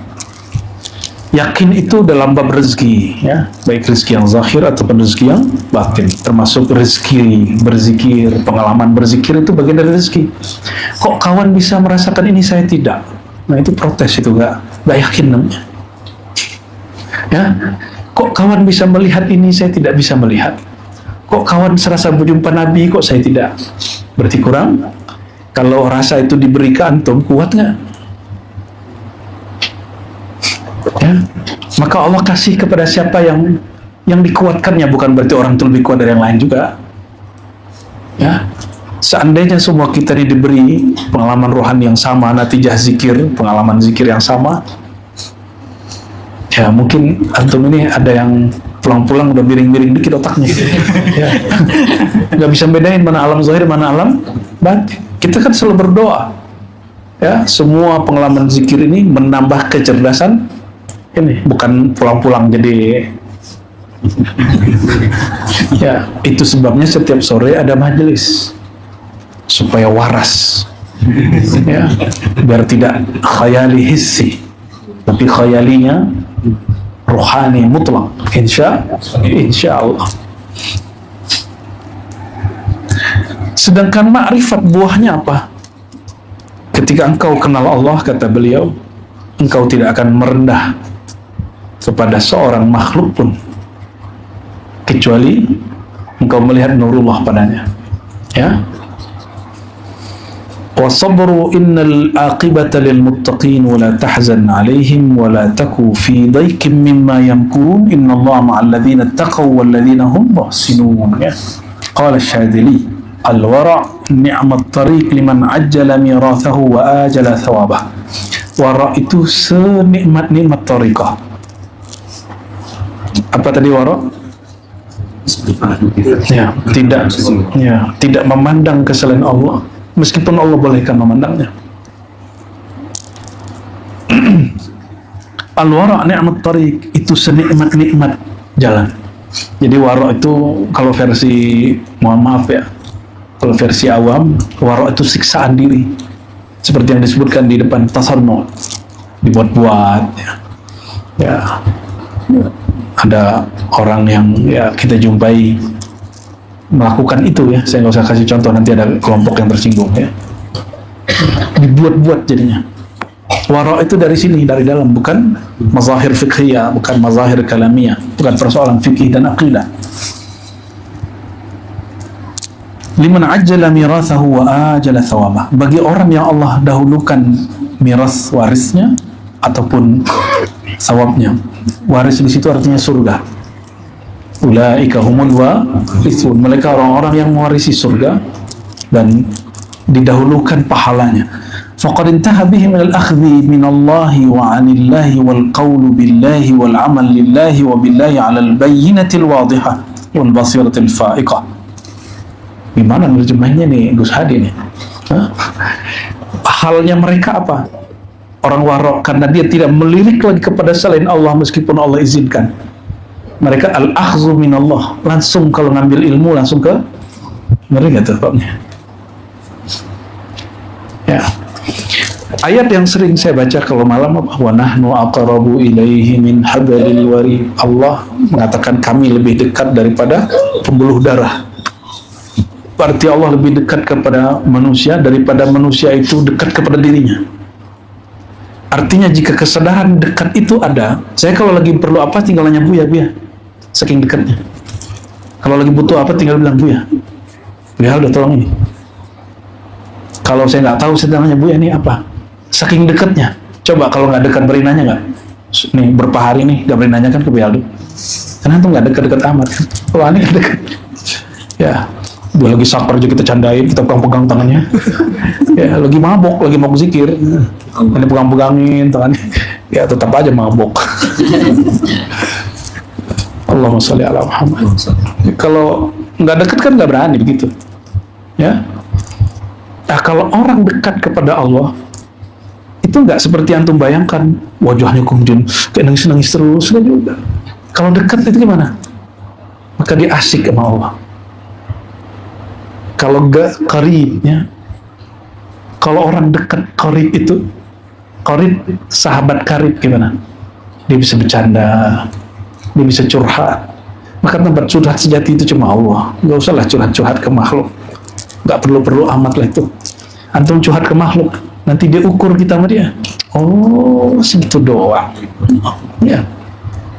Yakin itu dalam bab rezeki, ya, baik rezeki yang zahir ataupun rezeki yang batin, termasuk rezeki berzikir, pengalaman berzikir itu bagian dari rezeki. Kok kawan bisa merasakan ini, saya tidak? Nah itu protes, itu gak yakin namanya. Ya, kok kawan bisa melihat ini, saya tidak bisa melihat. Kok kawan serasa berjumpa Nabi, kok saya tidak? Berarti kurang. Kalau rasa itu diberi ke antum, kuat nggak? Ya. Maka Allah kasih kepada siapa yang dikuatkannya, bukan berarti orang itu lebih kuat dari yang lain juga. Ya. Seandainya semua kita ini diberi pengalaman rohani yang sama, natijah zikir, pengalaman zikir yang sama, ya mungkin antum ini ada yang pulang-pulang udah miring-miring dikit otaknya. Ya. Nggak bisa bedain mana alam zahir, mana alam batin. Kita kan selalu berdoa. Ya, semua pengalaman zikir ini menambah kecerdasan ini, bukan pulang-pulang jadi. Ya, itu sebabnya setiap sore ada majelis supaya waras. Ya, biar tidak khayali hissi, tapi khayalinya rohani mutlak. Insya Allah. Sedangkan ma'rifat buahnya apa? Ketika engkau kenal Allah, kata beliau, engkau tidak akan merendah kepada seorang makhluk pun, kecuali engkau melihat nurullah padanya. Ya. Wa sabru innal aqibata lil muttaqin wa la tahzan alaihim wa la taku fi daykin mimma yamkurun innallaha ma'al ladzina taqaw wal ladzina hum muhsinun. Ya. Qala Syadzili al-wara' ni'mat tariq liman ajjala mirathahu wa ajala thawabah. Wara' itu senikmat-nikmat tariqah. Apa tadi wara'? Ya, tidak memandang kesalahan Allah meskipun Allah bolehkan memandangnya. Al-wara' ni'mat tariq, itu senikmat-nikmat jalan. Jadi wara' itu kalau versi, mohon maaf ya, kalau versi awam, wara' itu siksaan diri, seperti yang disebutkan di depan tasannu, dibuat-buat ya. Ya. Ada orang yang ya kita jumpai melakukan itu ya, saya nggak usah kasih contoh, nanti ada kelompok yang tersinggung ya. Dibuat-buat jadinya. Wara' itu dari sini, dari dalam, bukan mazahir fiqhiyah, bukan mazahir kalamiyah, bukan persoalan fikih dan aqidah. Liman ajjala mirathahu wa ajala thawabah, bagi orang yang Allah dahulukan miras warisnya ataupun thawabnya. Waris di situ artinya surga. Ulaika humul warithun, mereka orang-orang yang mewarisi surga dan didahulukan pahalanya. Faqad intaha bihi min al-akhdhi min Allah wa 'anillahi wal qawlu billahi wal 'amal lillahi wa billahi 'ala al-bayyinati al-wadihah wal basirati al-fa'iqah. Gimana nerjemahnya nih Gus Hadi nih? Halnya mereka apa? Orang wara' karena dia tidak melirik lagi kepada selain Allah meskipun Allah izinkan. Mereka al-akhzu minallah, langsung kalau ngambil ilmu langsung ke mereka tuh babnya. Ya. Ayat yang sering saya baca kalau malam, wa nahnu aqrabu ilaihi min hablil warid. Allah mengatakan kami lebih dekat daripada pembuluh darah. Berarti Allah lebih dekat kepada manusia daripada manusia itu dekat kepada dirinya. Artinya jika kesadaran dekat itu ada, saya kalau lagi perlu apa tinggal nanya Buya, saking dekatnya. Kalau lagi butuh apa tinggal bilang Buya, udah tolong ini. Kalau saya nggak tahu saya nanya Buya ini apa, saking dekatnya. Coba kalau nggak dekat beri nanya nggak? Nih berapa hari nih nggak beri nanya kan ke Buya Aldo? Karena itu nggak dekat-dekat amat. Kalau aneh dekat, ya. Dia lagi sakar aja kita candain, kita pegang-pegang tangannya. Ya, lagi mabok, lagi mau zikir. Ini pegang-pegangin tangannya. Ya, tetap aja mabok. Allahumma sholli ala Muhammad. Kalau nggak dekat kan nggak berani begitu. Ya. Nah, kalau orang dekat kepada Allah, itu nggak seperti antum bayangkan, wajahnya kemudian kayak nangis-nangis terus, nggak juga. Kalau dekat itu gimana? Maka dia asik sama Allah. Kalau gak karibnya, kalau orang dekat karib itu, karib sahabat karib gimana? Dia bisa bercanda, dia bisa curhat. Maka tempat curhat sejati itu cuma Allah. Gak usahlah curhat-curhat ke makhluk, gak perlu-perlu amat lah itu. Antum curhat ke makhluk, nanti dia ukur kita sama dia. Oh, segitu doang. Ya.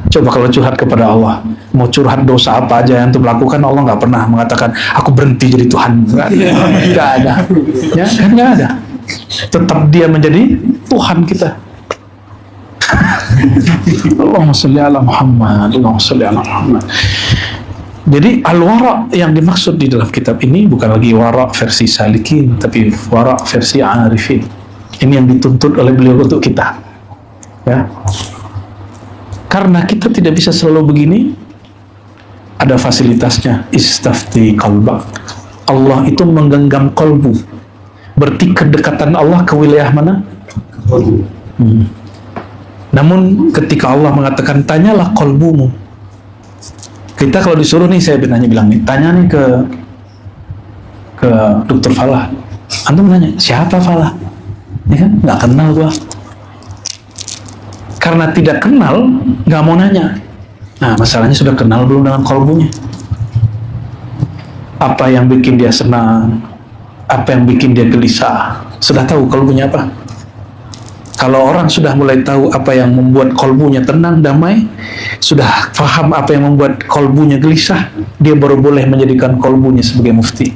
Coba kalau curhat kepada Allah, mau curhat dosa apa aja yang antum lakukan, Allah nggak pernah mengatakan aku berhenti jadi Tuhan. Nggak ada, ya kan nggak ada. Tetap dia menjadi Tuhan kita. Allahumma sholli ala Muhammad, Allahumma sholli ala Muhammad. Jadi al-wara yang dimaksud di dalam kitab ini bukan lagi wara versi salikin, tapi wara versi arifin. Ini yang dituntut oleh beliau untuk kita. Ya. Karena kita tidak bisa selalu begini, ada fasilitasnya. Istafti qalbak. Allah itu menggenggam kolbu. Berarti kedekatan Allah ke wilayah mana? Namun ketika Allah mengatakan tanyalah kolbumu, kita kalau disuruh nih, saya bilang nih, tanya nih ke Dokter Falah. Antum nanya, siapa Falah? Ya kan, nggak kenal gua. Karena tidak kenal, nggak mau nanya. Nah, masalahnya sudah kenal belum dengan kolbunya? Apa yang bikin dia senang? Apa yang bikin dia gelisah? Sudah tahu kolbunya apa? Kalau orang sudah mulai tahu apa yang membuat kolbunya tenang, damai, sudah paham apa yang membuat kolbunya gelisah, dia baru boleh menjadikan kolbunya sebagai mufti.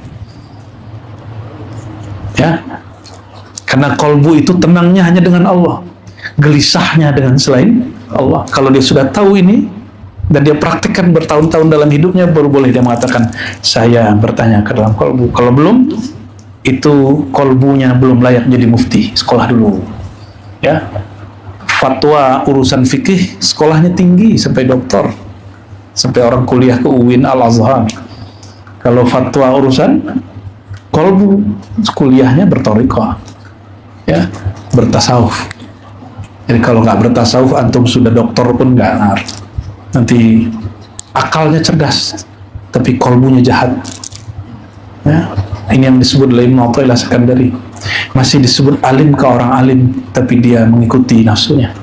Ya, karena kolbu itu tenangnya hanya dengan Allah, gelisahnya dengan selain Allah. Kalau dia sudah tahu ini dan dia praktikkan bertahun-tahun dalam hidupnya, baru boleh dia mengatakan, saya bertanya ke dalam kolbu. Kalau belum, itu kolbunya belum layak jadi mufti. Sekolah dulu. Ya, fatwa urusan fikih sekolahnya tinggi sampai doktor, sampai orang kuliah ke UIN Al-Azhar. Kalau fatwa urusan kolbu, kuliahnya berthariqah, ya, bertasawuf. Jadi kalau nggak bertasawuf, antum sudah doktor pun nggak ngerti. Nanti akalnya cerdas, tapi kolbunya jahat. Ya, ini yang disebut oleh Ibnu Athaillah Sekandari. Masih disebut alimkah orang alim, tapi dia mengikuti nafsunya.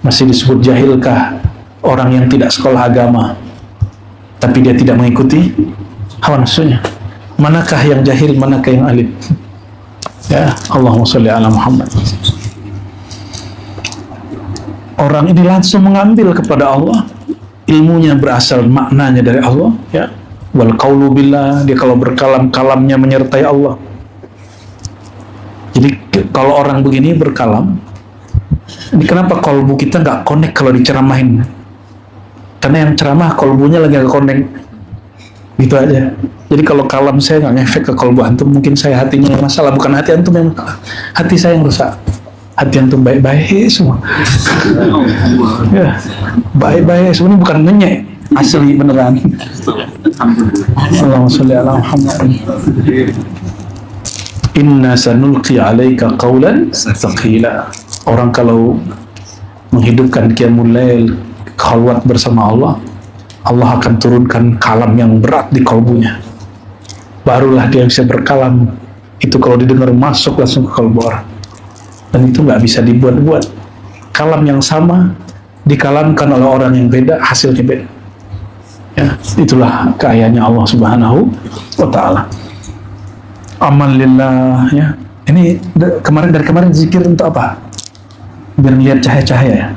Masih disebut jahilkah orang yang tidak sekolah agama, tapi dia tidak mengikuti hawa nafsunya. Manakah yang jahil, manakah yang alim? Ya, Allahumma sholli ala Muhammad. Orang ini langsung mengambil kepada Allah, ilmunya berasal, maknanya dari Allah. Ya, wal qaulu billah, dia kalau berkalam, kalamnya menyertai Allah. Jadi kalau orang begini berkalam, ini kenapa kolbu kita nggak connect kalau diceramahin? Karena yang ceramah kolbunya lagi nggak connect, gitu aja. Jadi kalau kalam saya nggak ngefek ke kolbu antum, mungkin saya hatinya yang masalah, bukan hati antum yang, hati saya yang rusak. Hati antum baik-baik semua. Ya, baik-baik semua, ini bukan ngenyek, asli beneran. Allahumma sholli ala Muhammad. Inna sanulqi alaika qawlan thaqila. Orang kalau menghidupkan qiyamul lail, khalwat bersama Allah, Allah akan turunkan kalam yang berat di kalbunya. Barulah dia bisa berkalam. Itu kalau didengar masuk langsung ke kalbu orang. Dan itu nggak bisa dibuat-buat. Kalam yang sama dikalamkan oleh orang yang beda, hasilnya beda. Ya, itulah keayaannya Allah Subhanahu wa Ta'ala. Amal lillah, ya. Ini dari kemarin zikir untuk apa? Biar melihat cahaya-cahaya, ya.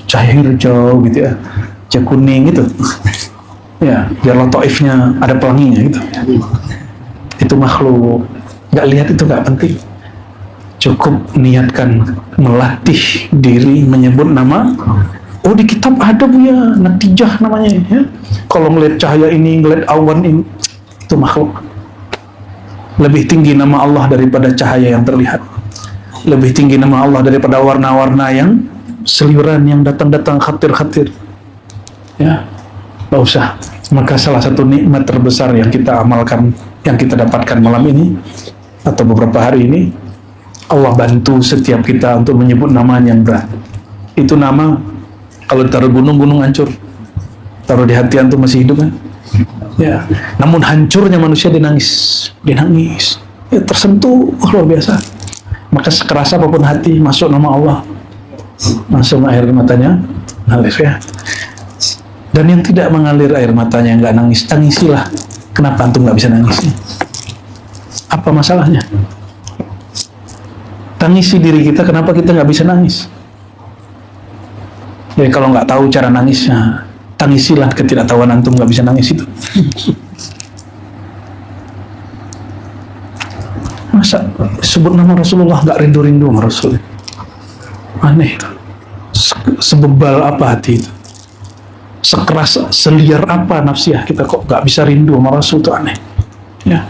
Cahaya hijau gitu ya, cahaya kuning gitu. Ya, biar lataifnya ada pelanginya gitu. Itu makhluk, nggak lihat itu nggak penting. Cukup niatkan melatih diri menyebut nama. Oh, di kitab ada bu ya, natijah namanya ya. Kalau melihat cahaya ini, melihat awan ini, itu makhluk. Lebih tinggi nama Allah daripada cahaya yang terlihat. Lebih tinggi nama Allah daripada warna-warna yang seliuran, yang datang-datang khatir-khatir. Ya, nggak usah. Maka salah satu nikmat terbesar yang kita amalkan, yang kita dapatkan malam ini atau beberapa hari ini, Allah bantu setiap kita untuk menyebut namanya yang berat. Itu nama, kalau ditaruh gunung hancur. Taruh di hati antum masih hidup kan? Ya. Namun hancurnya manusia dia nangis. Ya, tersentuh luar biasa. Maka sekeras apapun hati, masuk nama Allah, langsung air matanya mengalir ya. Dan yang tidak mengalir air matanya, nggak nangis, tangisilah. Kenapa antum nggak bisa nangis? Apa masalahnya? Tangisi diri kita, kenapa kita nggak bisa nangis? Jadi kalau nggak tahu cara nangisnya, tangisilah ketidaktahuan antum nggak bisa nangis itu. Masa sebut nama Rasulullah nggak rindu-rindu sama Rasul? Aneh. Sebebal apa hati itu, sekeras, seliar apa nafsiyah kita kok nggak bisa rindu sama Rasul, itu aneh ya.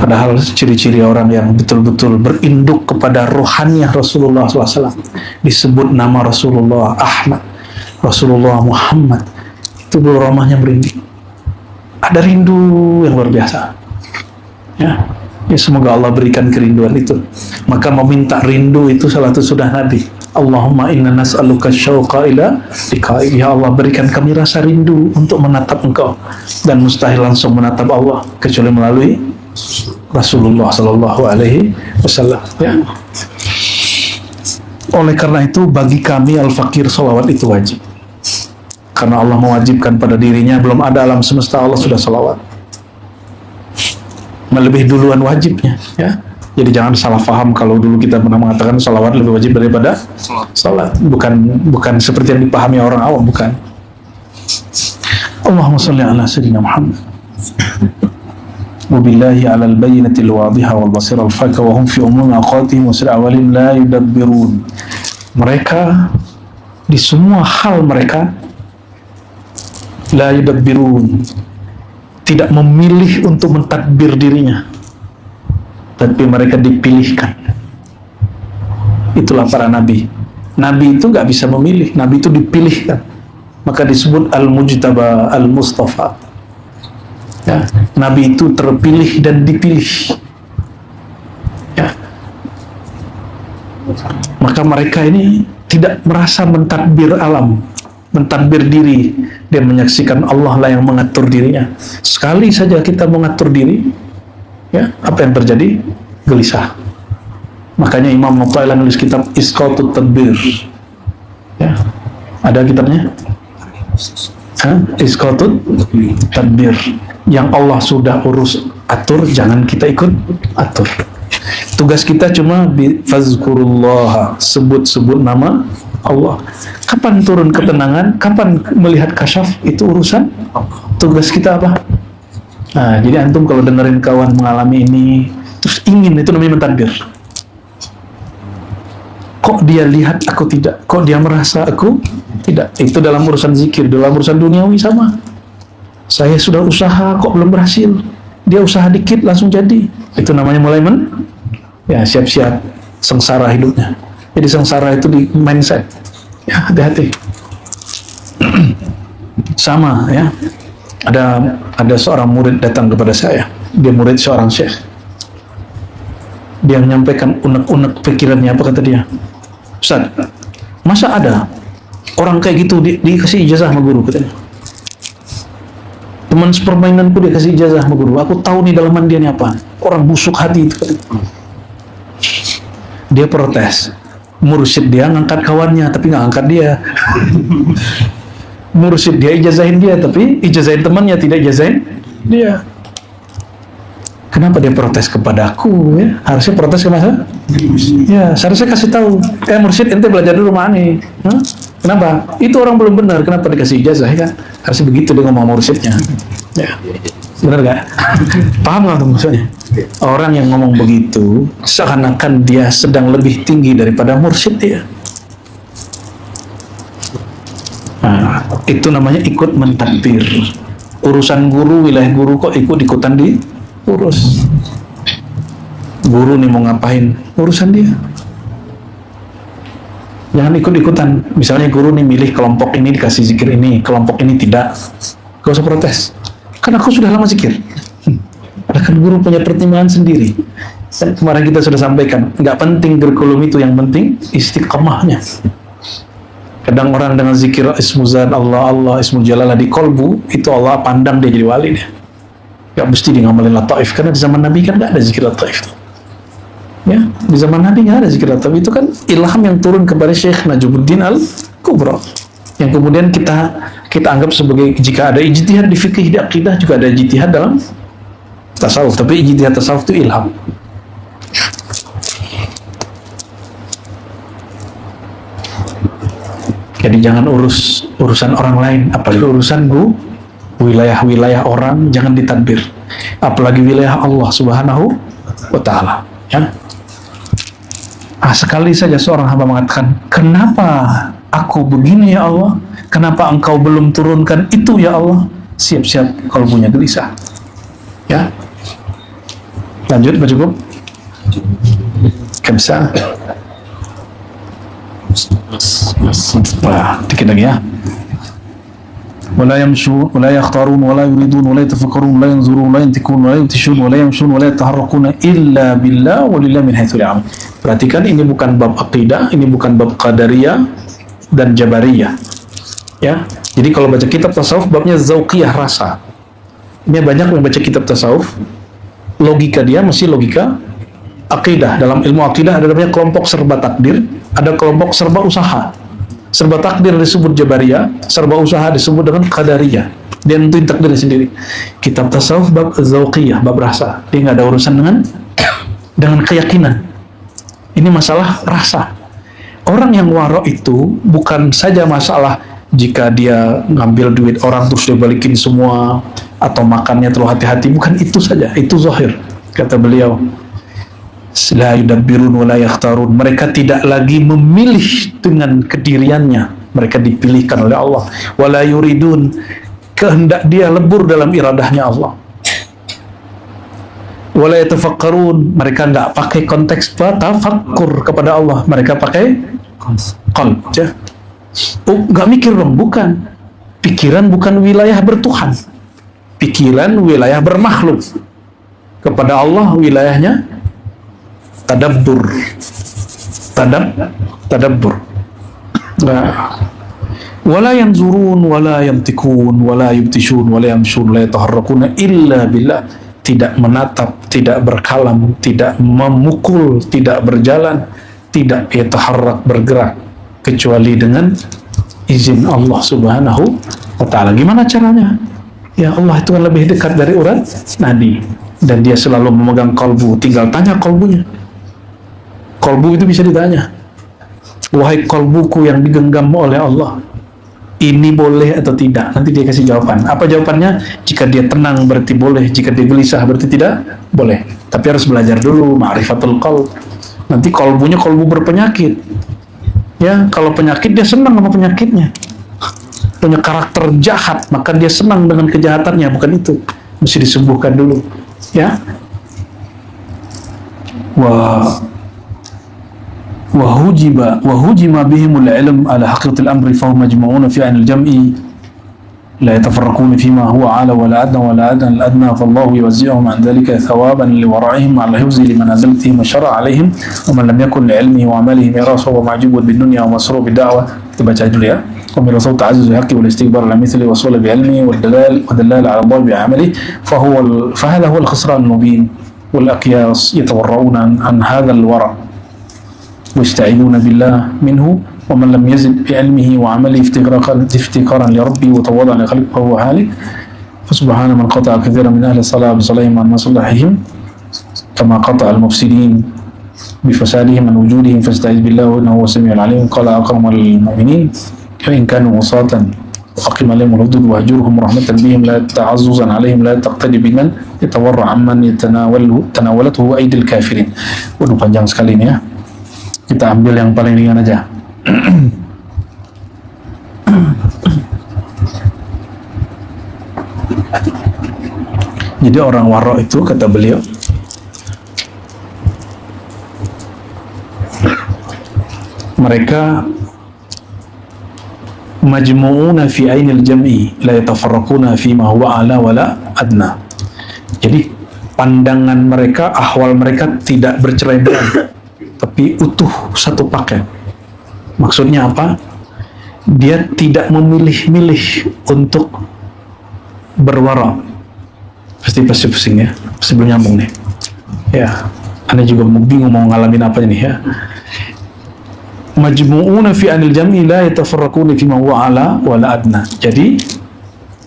Padahal ciri-ciri orang yang betul-betul berinduk kepada rohaniah Rasulullah SAW, disebut nama Rasulullah Ahmad, Rasulullah Muhammad, itu bulu romahnya merinding, ada rindu yang luar biasa ya. Ya, semoga Allah berikan kerinduan itu. Maka meminta rindu itu salah satu sudah Nabi. Allahumma inna nas'aluka syauqa ila liqa'i. Ya Allah, berikan kami rasa rindu untuk menatap Engkau, dan mustahil langsung menatap Allah kecuali melalui Rasulullah Sallallahu Alaihi Wasallam ya. Oleh karena itu bagi kami al-fakir, salawat itu wajib, karena Allah mewajibkan pada dirinya. Belum ada alam semesta Allah sudah salawat, melebih duluan wajibnya ya. Jadi jangan salah paham kalau dulu kita pernah mengatakan salawat lebih wajib daripada salat. Bukan seperti yang dipahami orang awam, bukan. Allahumma sholli ala sayyidina Muhammad. Wabillahi alal bayyinatil wadhiha wal basir al faka wa hum fi umumi aqatihim wa sir awalin la yudabbirun. Mereka di semua hal mereka la yudabbirun, tidak memilih untuk mentadbir dirinya, tapi mereka dipilihkan. Itulah para nabi. Nabi itu nggak bisa memilih, nabi itu dipilihkan. Maka disebut al-mujtaba, al-mustafa ya. Nabi itu terpilih dan dipilih ya. Maka mereka ini tidak merasa mentadbir alam, mentadbir diri. Dia menyaksikan Allah lah yang mengatur dirinya. Sekali saja kita mengatur diri ya, apa yang terjadi? Gelisah. Makanya Imam Mu'ta'ilah nulis kitab Isqatut Tadbir ya. Ada kitabnya Isqatut Tadbir. Yang Allah sudah urus atur, jangan kita ikut atur. Tugas kita cuma fazkurullah, sebut-sebut nama Allah. Kapan turun ketenangan, kapan melihat kasyaf, itu urusan. Tugas kita apa? Nah, jadi antum kalau dengerin kawan mengalami ini terus ingin, itu namanya mentadbir. Kok dia lihat aku tidak, kok dia merasa aku tidak. Itu dalam urusan zikir. Dalam urusan duniawi sama. Saya sudah usaha kok belum berhasil, dia usaha dikit langsung jadi. Itu namanya mulai ya, siap-siap sengsara hidupnya. Jadi sengsara itu di mindset ya, hati-hati. Sama ya, ada seorang murid datang kepada saya. Dia murid seorang syekh. Dia menyampaikan unek-unek pikirannya. Apa kata dia? Ustaz, masa ada orang kayak gitu dikasih ijazah sama guru, katanya. Teman sepermainanku dia kasih ijazah sama guru. Aku tahu nih dalaman dia nih apa. Orang busuk hati itu. Dia protes. Mursyid dia ngangkat kawannya, tapi nggak ngangkat dia. Mursyid dia ijazahin dia, tapi ijazahin temannya, tidak ijazahin dia. Kenapa dia protes kepadaku ya? Harusnya protes ke masa? Ya, seharusnya kasih tahu. Mursyid, ente belajar dulu rumah nih. Kenapa? Itu orang belum benar, kenapa dikasih ijazah ya? Harusnya begitu dia ngomong mursyidnya. Ya. Benar gak? Paham gak tuh maksudnya? Orang yang ngomong begitu seakan-akan dia sedang lebih tinggi daripada mursyid dia. Nah, itu namanya ikut mentadbir. Urusan guru, wilayah guru kok ikut-ikutan diurus. Guru nih mau ngapain? Urusan dia. Jangan ikut-ikutan. Misalnya guru nih milih kelompok ini dikasih zikir ini, kelompok ini tidak. Gak usah protes. Kan aku sudah lama zikir. Kan guru punya pertimbangan sendiri. Dan kemarin kita sudah sampaikan, nggak penting kurikulum itu, yang penting istiqamahnya. Kadang orang dengan zikir ismuzan Allah, ismul jalalah di kolbu, itu Allah pandang dia jadi wali dia. Gak mesti dia ngamalin lataif, karena di zaman Nabi kan nggak ada zikir lataif itu. Ya, di zaman Nabi nggak ada zikir lataif. Itu kan ilham yang turun kepada Syekh Najmuddin Al-Kubra, yang kemudian kita anggap sebagai, jika ada ijtihad di fikih, di akidah juga ada ijtihad dalam tasawuf, tapi ijtihad tasawuf itu ilham. Jadi jangan urusan orang lain, apalagi urusan wilayah-wilayah orang jangan ditadbir, apalagi wilayah Allah Subhanahu wa Ta'ala ya. Sekali saja seorang hamba mengatakan, kenapa aku begini ya Allah? Kenapa engkau belum turunkan itu ya Allah? Siap-siap kalbunya gelisah. Ya, lanjut, Pak Cukup. Kamsa. Wah, dikit lagi ya. ولا يمشون ولا يختارون ولا يريدون ولا يتفكرون ولا ينظرون ولا ينتكون ولا يبتشون ولا يمشون ولا يتحركون إلا بالله ولله من حيث العلم. Perhatikan, ini bukan bab aqidah, ini bukan bab qadariyah dan jabariyah. Ya, jadi kalau baca kitab tasawuf babnya zauqiyah, rasa. Ini banyak yang baca kitab tasawuf, logika dia masih logika aqidah. Dalam ilmu aqidah ada namanya kelompok serba takdir, ada kelompok serba usaha. Serba takdir disebut jabariyah, serba usaha disebut dengan qadariyah. Dia nentuin takdirnya sendiri. Kitab tasawuf bab zauqiyah, bab rasa. Dia nggak ada urusan dengan keyakinan. Ini masalah rasa. Orang yang waro itu bukan saja masalah jika dia ngambil duit orang terus dia balikin semua, atau makannya terlalu hati-hati, bukan itu saja. Itu zahir. Kata beliau, la yudabbirun wa la yakhtarun. Mereka tidak lagi memilih dengan kediriannya, mereka dipilihkan oleh Allah. Wa la yuridun, kehendak dia lebur dalam iradahnya Allah. Wa la yatafakkarun, mereka nggak pakai konteks tafakkur kepada Allah, mereka pakai qalb. Nggak mikir dong, bukan. Pikiran bukan wilayah bertuhan, pikiran wilayah bermakhluk. Kepada Allah wilayahnya tadabbur. Wala yanzurun wala yantikun wala yubtishun wala yamshun wala yataharrakuna illa billah. Tidak menatap, tidak berkalam, tidak memukul, tidak berjalan, tidak yataharrak, bergerak, kecuali dengan izin Allah Subhanahu wa ta'ala. Gimana caranya? Ya, Allah itu kan lebih dekat dari urat nadi, dan dia selalu memegang kalbu. Tinggal tanya kalbunya. Kalbu itu bisa ditanya, wahai kalbuku yang digenggam oleh Allah, ini boleh atau tidak? Nanti dia kasih jawaban. Apa jawabannya? Jika dia tenang berarti boleh, jika dia gelisah berarti tidak boleh. Tapi harus belajar dulu ma'rifatul qalb. Nanti kalbunya kalbu berpenyakit. Ya, kalau penyakit dia senang sama penyakitnya. Punya karakter jahat, maka dia senang dengan kejahatannya, bukan itu. Mesti disembuhkan dulu. Ya. وهجم بهم العلم على حقيقة الأمر فهم مجموعون في عين الجمع لا يتفرقون فيما هو أعلى ولا أدنى ولا أدنى الأدنى فالله يوزعهم عن ذلك ثوابا لورعهم على حفظ لمنازلتهم وشرع عليهم ومن لم يكن لعلمه وعمله ميراث وهو معجوب بالدنيا ومسرور بالدعوة تبع جدولها ومن رسول تعزز الحق والاستكبار على مثله وصول بعلمه والدلال على الله بعمله فهذا هو الخسران المبين والأقياس يتورعون عن هذا الورع ويستعيذون بالله منه ومن لم يزد بعلمه وعمله افتقارا لربه وتواضعا لخلقه فهو هالك فسبحان من قطع كثيرا من أهل الصلاة بصلاحهم عن مصلحهم كما قطع المفسدين بفسادهم عن وجودهم فاستعيذ بالله إنه هو السميع العليم قال أكرم المؤمنين فإن كانوا عصاة وأقم عليهم الحدود واهجرهم رحمة بهم لا تعززا عليهم لا تقتدي بمن يتورع عمن تناولته أيدي الكافرين. Waduh, panjang sekali ini ya. Kita ambil yang paling ringan aja. Jadi orang waro itu, kata beliau, mereka majmu'una fi ainil jam'i la yatafarraquna fi ma huwa ala wala adna. Jadi pandangan mereka, ahwal mereka tidak bercerai-berai, tapi utuh satu paket. Maksudnya apa? Dia tidak memilih-milih untuk berwara. Pasti pusing ya, pasti belum nyambung nih. Ya, Anda juga bingung mau ngalamin apa nih ya. Majmu'una fi anil jam'i la yatafarraquna fi ma huwa ala wala adna. Jadi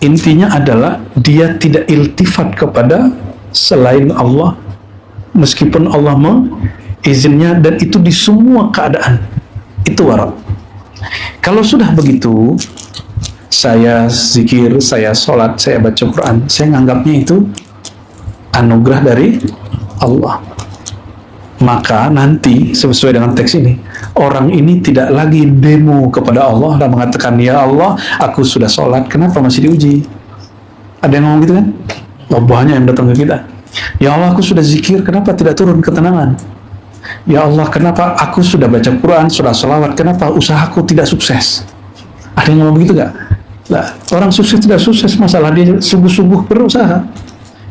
intinya adalah dia tidak iltifat kepada selain Allah, meskipun Allah izinnya, dan itu di semua keadaan. Itu wara. Kalau sudah begitu, saya zikir, saya sholat, saya baca Quran, saya nganggapnya itu anugerah dari Allah. maka nanti sesuai dengan teks ini, orang ini tidak lagi demo kepada Allah dan mengatakan, ya Allah, aku sudah sholat, kenapa masih diuji? Ada yang ngomong gitu kan? Banyak yang datang ke kita. Ya Allah, aku sudah zikir, kenapa tidak turun ketenangan? Ya Allah, kenapa aku sudah baca Quran, sudah sholawat, kenapa usahaku tidak sukses? Ada yang ngomong begitu gak? Nah, orang sukses tidak sukses, masalah dia sungguh-sungguh berusaha.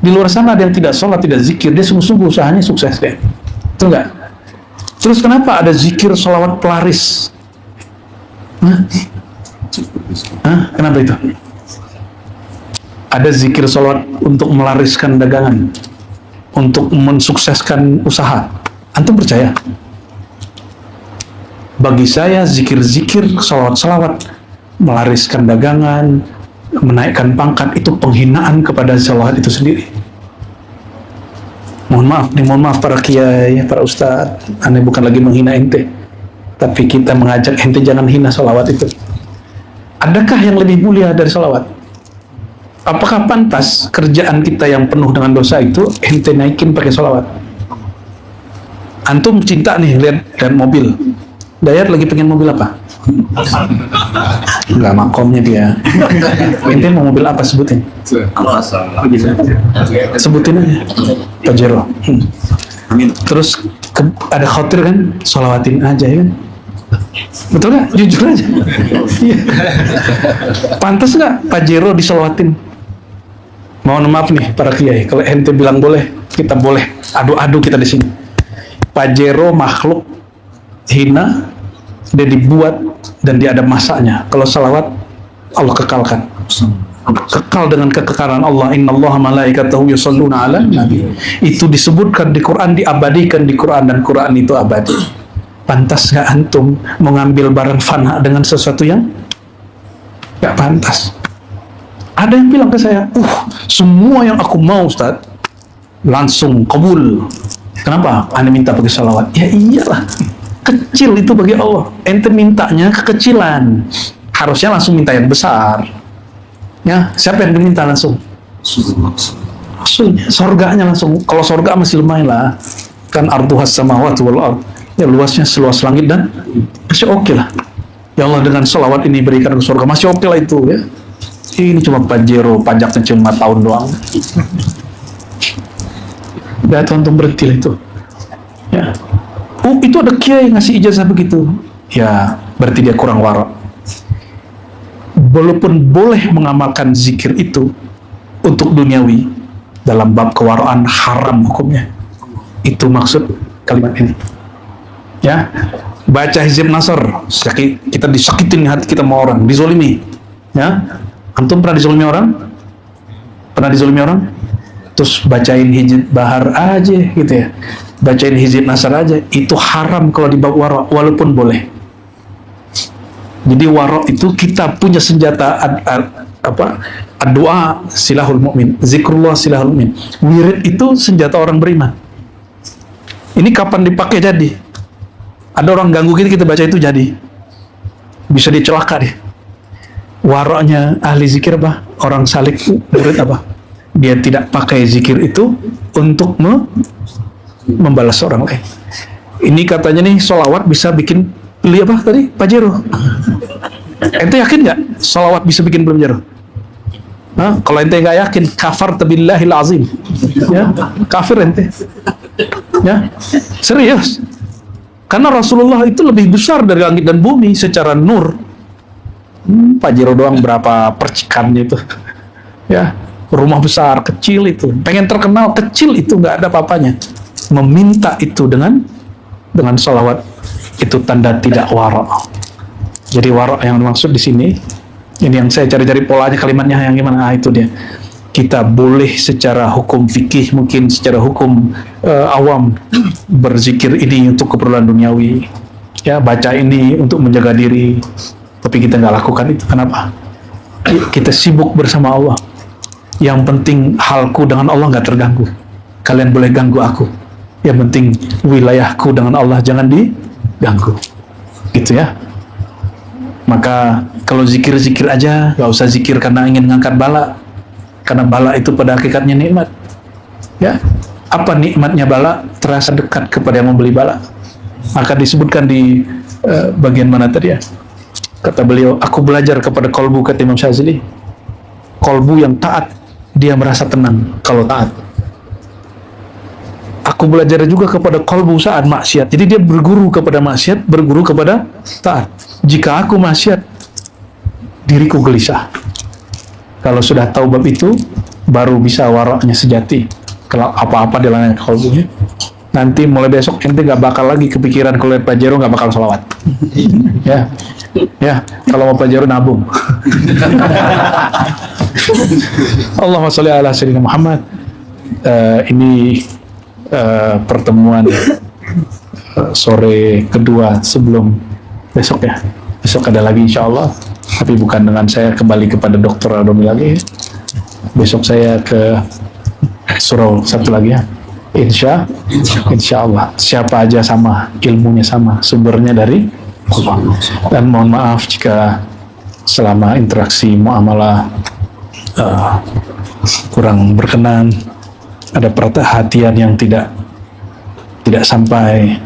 Di luar sana ada yang tidak sholat, tidak zikir, dia sungguh-sungguh usahanya sukses deh. Betul nggak? Terus kenapa ada zikir sholawat pelaris? Kenapa itu? Ada zikir sholawat untuk melariskan dagangan, untuk mensukseskan usaha. Antum percaya? Bagi saya zikir-zikir sholawat-sholawat melariskan dagangan, menaikkan pangkat, itu penghinaan kepada sholawat itu sendiri. Mohon maaf para kiai, para ustadz, aneh bukan lagi menghina ente, tapi kita mengajak ente jangan hina sholawat itu. Adakah yang lebih mulia dari sholawat? Apakah pantas kerjaan kita yang penuh dengan dosa itu ente naikin pakai sholawat? Antum cinta nih lihat mobil, Dayat lagi pengen mobil apa? Enggak, makomnya dia. Ente mau mobil apa, sebutin? Sebutin aja. Pajero. Terus ada khawatir kan? Sholawatin aja ya kan? Betul nggak? Jujur aja. Pantas nggak Pajero disolawatin? Mohon maaf nih para kiai, kalau ente bilang boleh, kita boleh adu-adu kita di sini. Pajero makhluk hina, dia dibuat dan dia ada masanya. Kalau salawat Allah kekalkan, kekal dengan kekekalan Allah. Innallaha malaikatahu yusholluna 'alan nabi. Itu disebutkan di Quran, diabadikan di Quran, dan Quran itu abadi. Pantas nggak antum mengambil barang fana dengan sesuatu yang nggak pantas? Ada yang bilang ke saya, semua yang aku mau Ustaz langsung kabul. Kenapa? Anda minta pakai salawat. Ya iyalah, kecil itu bagi Allah. Ente mintanya kekecilan, harusnya langsung minta yang besar. Ya, siapa yang diminta langsung? Maksudnya sorganya langsung. Kalau sorga masih lumayan lah, kan arduhas samawati wal ard, ya luasnya seluas langit dan masih oke lah. Ya Allah, dengan salawat ini berikan ke surga, masih oke lah itu ya. Ini cuma Pajero, pajaknya cuma 5 tahun doang. Udah tonton berhenti lah itu. Ya. Itu ada kiai ngasih ijazah begitu. Ya, berarti dia kurang wara. Walaupun boleh mengamalkan zikir itu untuk duniawi, dalam bab kewaraan haram hukumnya. Itu maksud kalimat ini. Ya, baca hizib nasr, kita disakitin hati kita sama orang, dizolimi. Ya, antum pernah dizolimi orang? Pernah dizolimi orang? Terus bacain hizib bahar aja gitu ya, bacain hizib nasr aja, itu haram kalau di bab wara, walaupun boleh. Jadi wara itu kita punya senjata doa silahul mu'min, zikrullah silahul mu'min. Wirid itu senjata orang beriman. Ini kapan dipakai jadi? Ada orang ganggu kita baca itu jadi. Bisa dicelaka deh. Waroknya ahli zikir apa? Orang salik murid apa? Dia tidak pakai zikir itu untuk membalas orang lain. Ini katanya nih, sholawat bisa bikin beli apa tadi? Pajero. Ente yakin nggak? Sholawat bisa bikin beli Pajero? Kalau ente nggak yakin, kafar billahil azim. Ya, kafir ente. Ya, serius. Karena Rasulullah itu lebih besar dari langit dan bumi secara nur. Pajero doang berapa percikannya itu. Ya, rumah besar, kecil itu. Pengen terkenal, kecil itu, nggak ada apa-apanya. Meminta itu dengan sholawat, itu tanda tidak wara. Jadi wara yang dimaksud di sini, ini yang saya cari-cari polanya, kalimatnya yang gimana? Itu dia. Kita boleh secara hukum fikih, mungkin secara hukum awam, berzikir ini untuk keperluan duniawi, ya, baca ini untuk menjaga diri, tapi kita nggak lakukan itu. Kenapa? Kita sibuk bersama Allah. Yang penting halku dengan Allah nggak terganggu. Kalian boleh ganggu aku, yang penting wilayahku dengan Allah jangan diganggu, gitu ya. Maka kalau zikir-zikir aja, nggak usah zikir karena ingin ngangkat bala, karena bala itu pada hakikatnya nikmat. Ya, Apa nikmatnya bala? Terasa dekat kepada yang membeli bala. Maka disebutkan di bagian mana tadi ya? Kata beliau, aku belajar kepada kolbu, kata Imam Syazili. Kolbu yang taat, dia merasa tenang kalau taat. Aku belajar juga kepada kolbu saat maksiat. Jadi dia berguru kepada maksiat, berguru kepada taat. Jika aku maksiat, diriku gelisah. Kalau sudah tahu bab itu, baru bisa waraknya sejati. Kalau apa-apa dilalaikan kolbunya, nanti mulai besok ente gak bakal lagi kepikiran kalau lihat Pajero gak bakal sholawat. Ya, kalau mau Pajero nabung. Allahumma sholli ala sayyidina Muhammad. Ini pertemuan sore kedua sebelum besok ya. Besok ada lagi insya Allah, tapi bukan dengan saya kembali kepada Dr. Adomi lagi. Besok saya ke surau satu lagi ya. Insya Allah. Siapa aja sama, ilmunya sama, sumbernya dari Allah. Dan mohon maaf jika selama interaksi muamalah kurang berkenan, ada perhatian yang tidak sampai,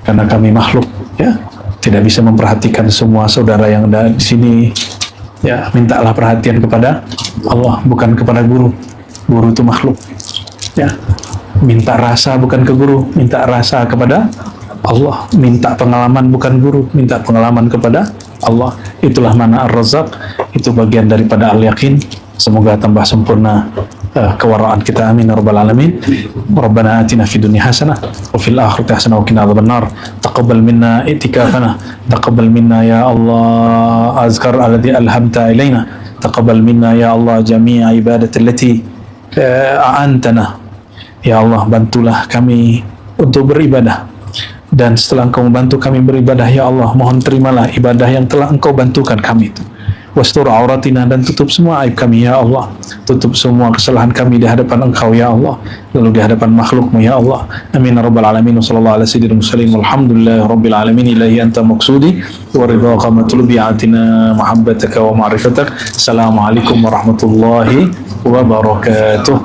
karena kami makhluk ya, tidak bisa memperhatikan semua saudara yang ada di sini. Ya, mintalah perhatian kepada Allah, bukan kepada guru. Guru itu makhluk. Ya, minta rasa bukan ke guru, minta rasa kepada Allah. Minta pengalaman bukan guru, minta pengalaman kepada Allah. Itulah mana ar-Razzaq, itu bagian daripada al-Yaqin. Semoga tambah sempurna kewaraan kita, amin ya rabbal alamin. Rabbana atina fid dunya hasanah wa fil akhirati hasanah wa qina adzabannar. Taqabbal minna i'tikafana, taqabbal minna ya Allah azkar alladhi alhamta ilaina, taqabbal minna ya Allah jami'a ibadati allati a'antana. Ya Allah, bantulah kami untuk beribadah, dan setelah Engkau membantu kami beribadah, ya Allah, mohon terimalah ibadah yang telah Engkau bantukan kami itu. Wastur auratina, dan tutup semua aib kami ya Allah, tutup semua kesalahan kami di hadapan Engkau ya Allah, lalu di hadapan makhlukmu ya Allah. Amin ya rabbal alamin. Wassallallahu ala sayyidina muslim walhamdulillahi rabbil alamin. Ilahi anta maqsudi wa ridhaka matlubi, atina mahabbataka wa ma'rifatak. Assalamualaikum warahmatullahi wabarakatuh.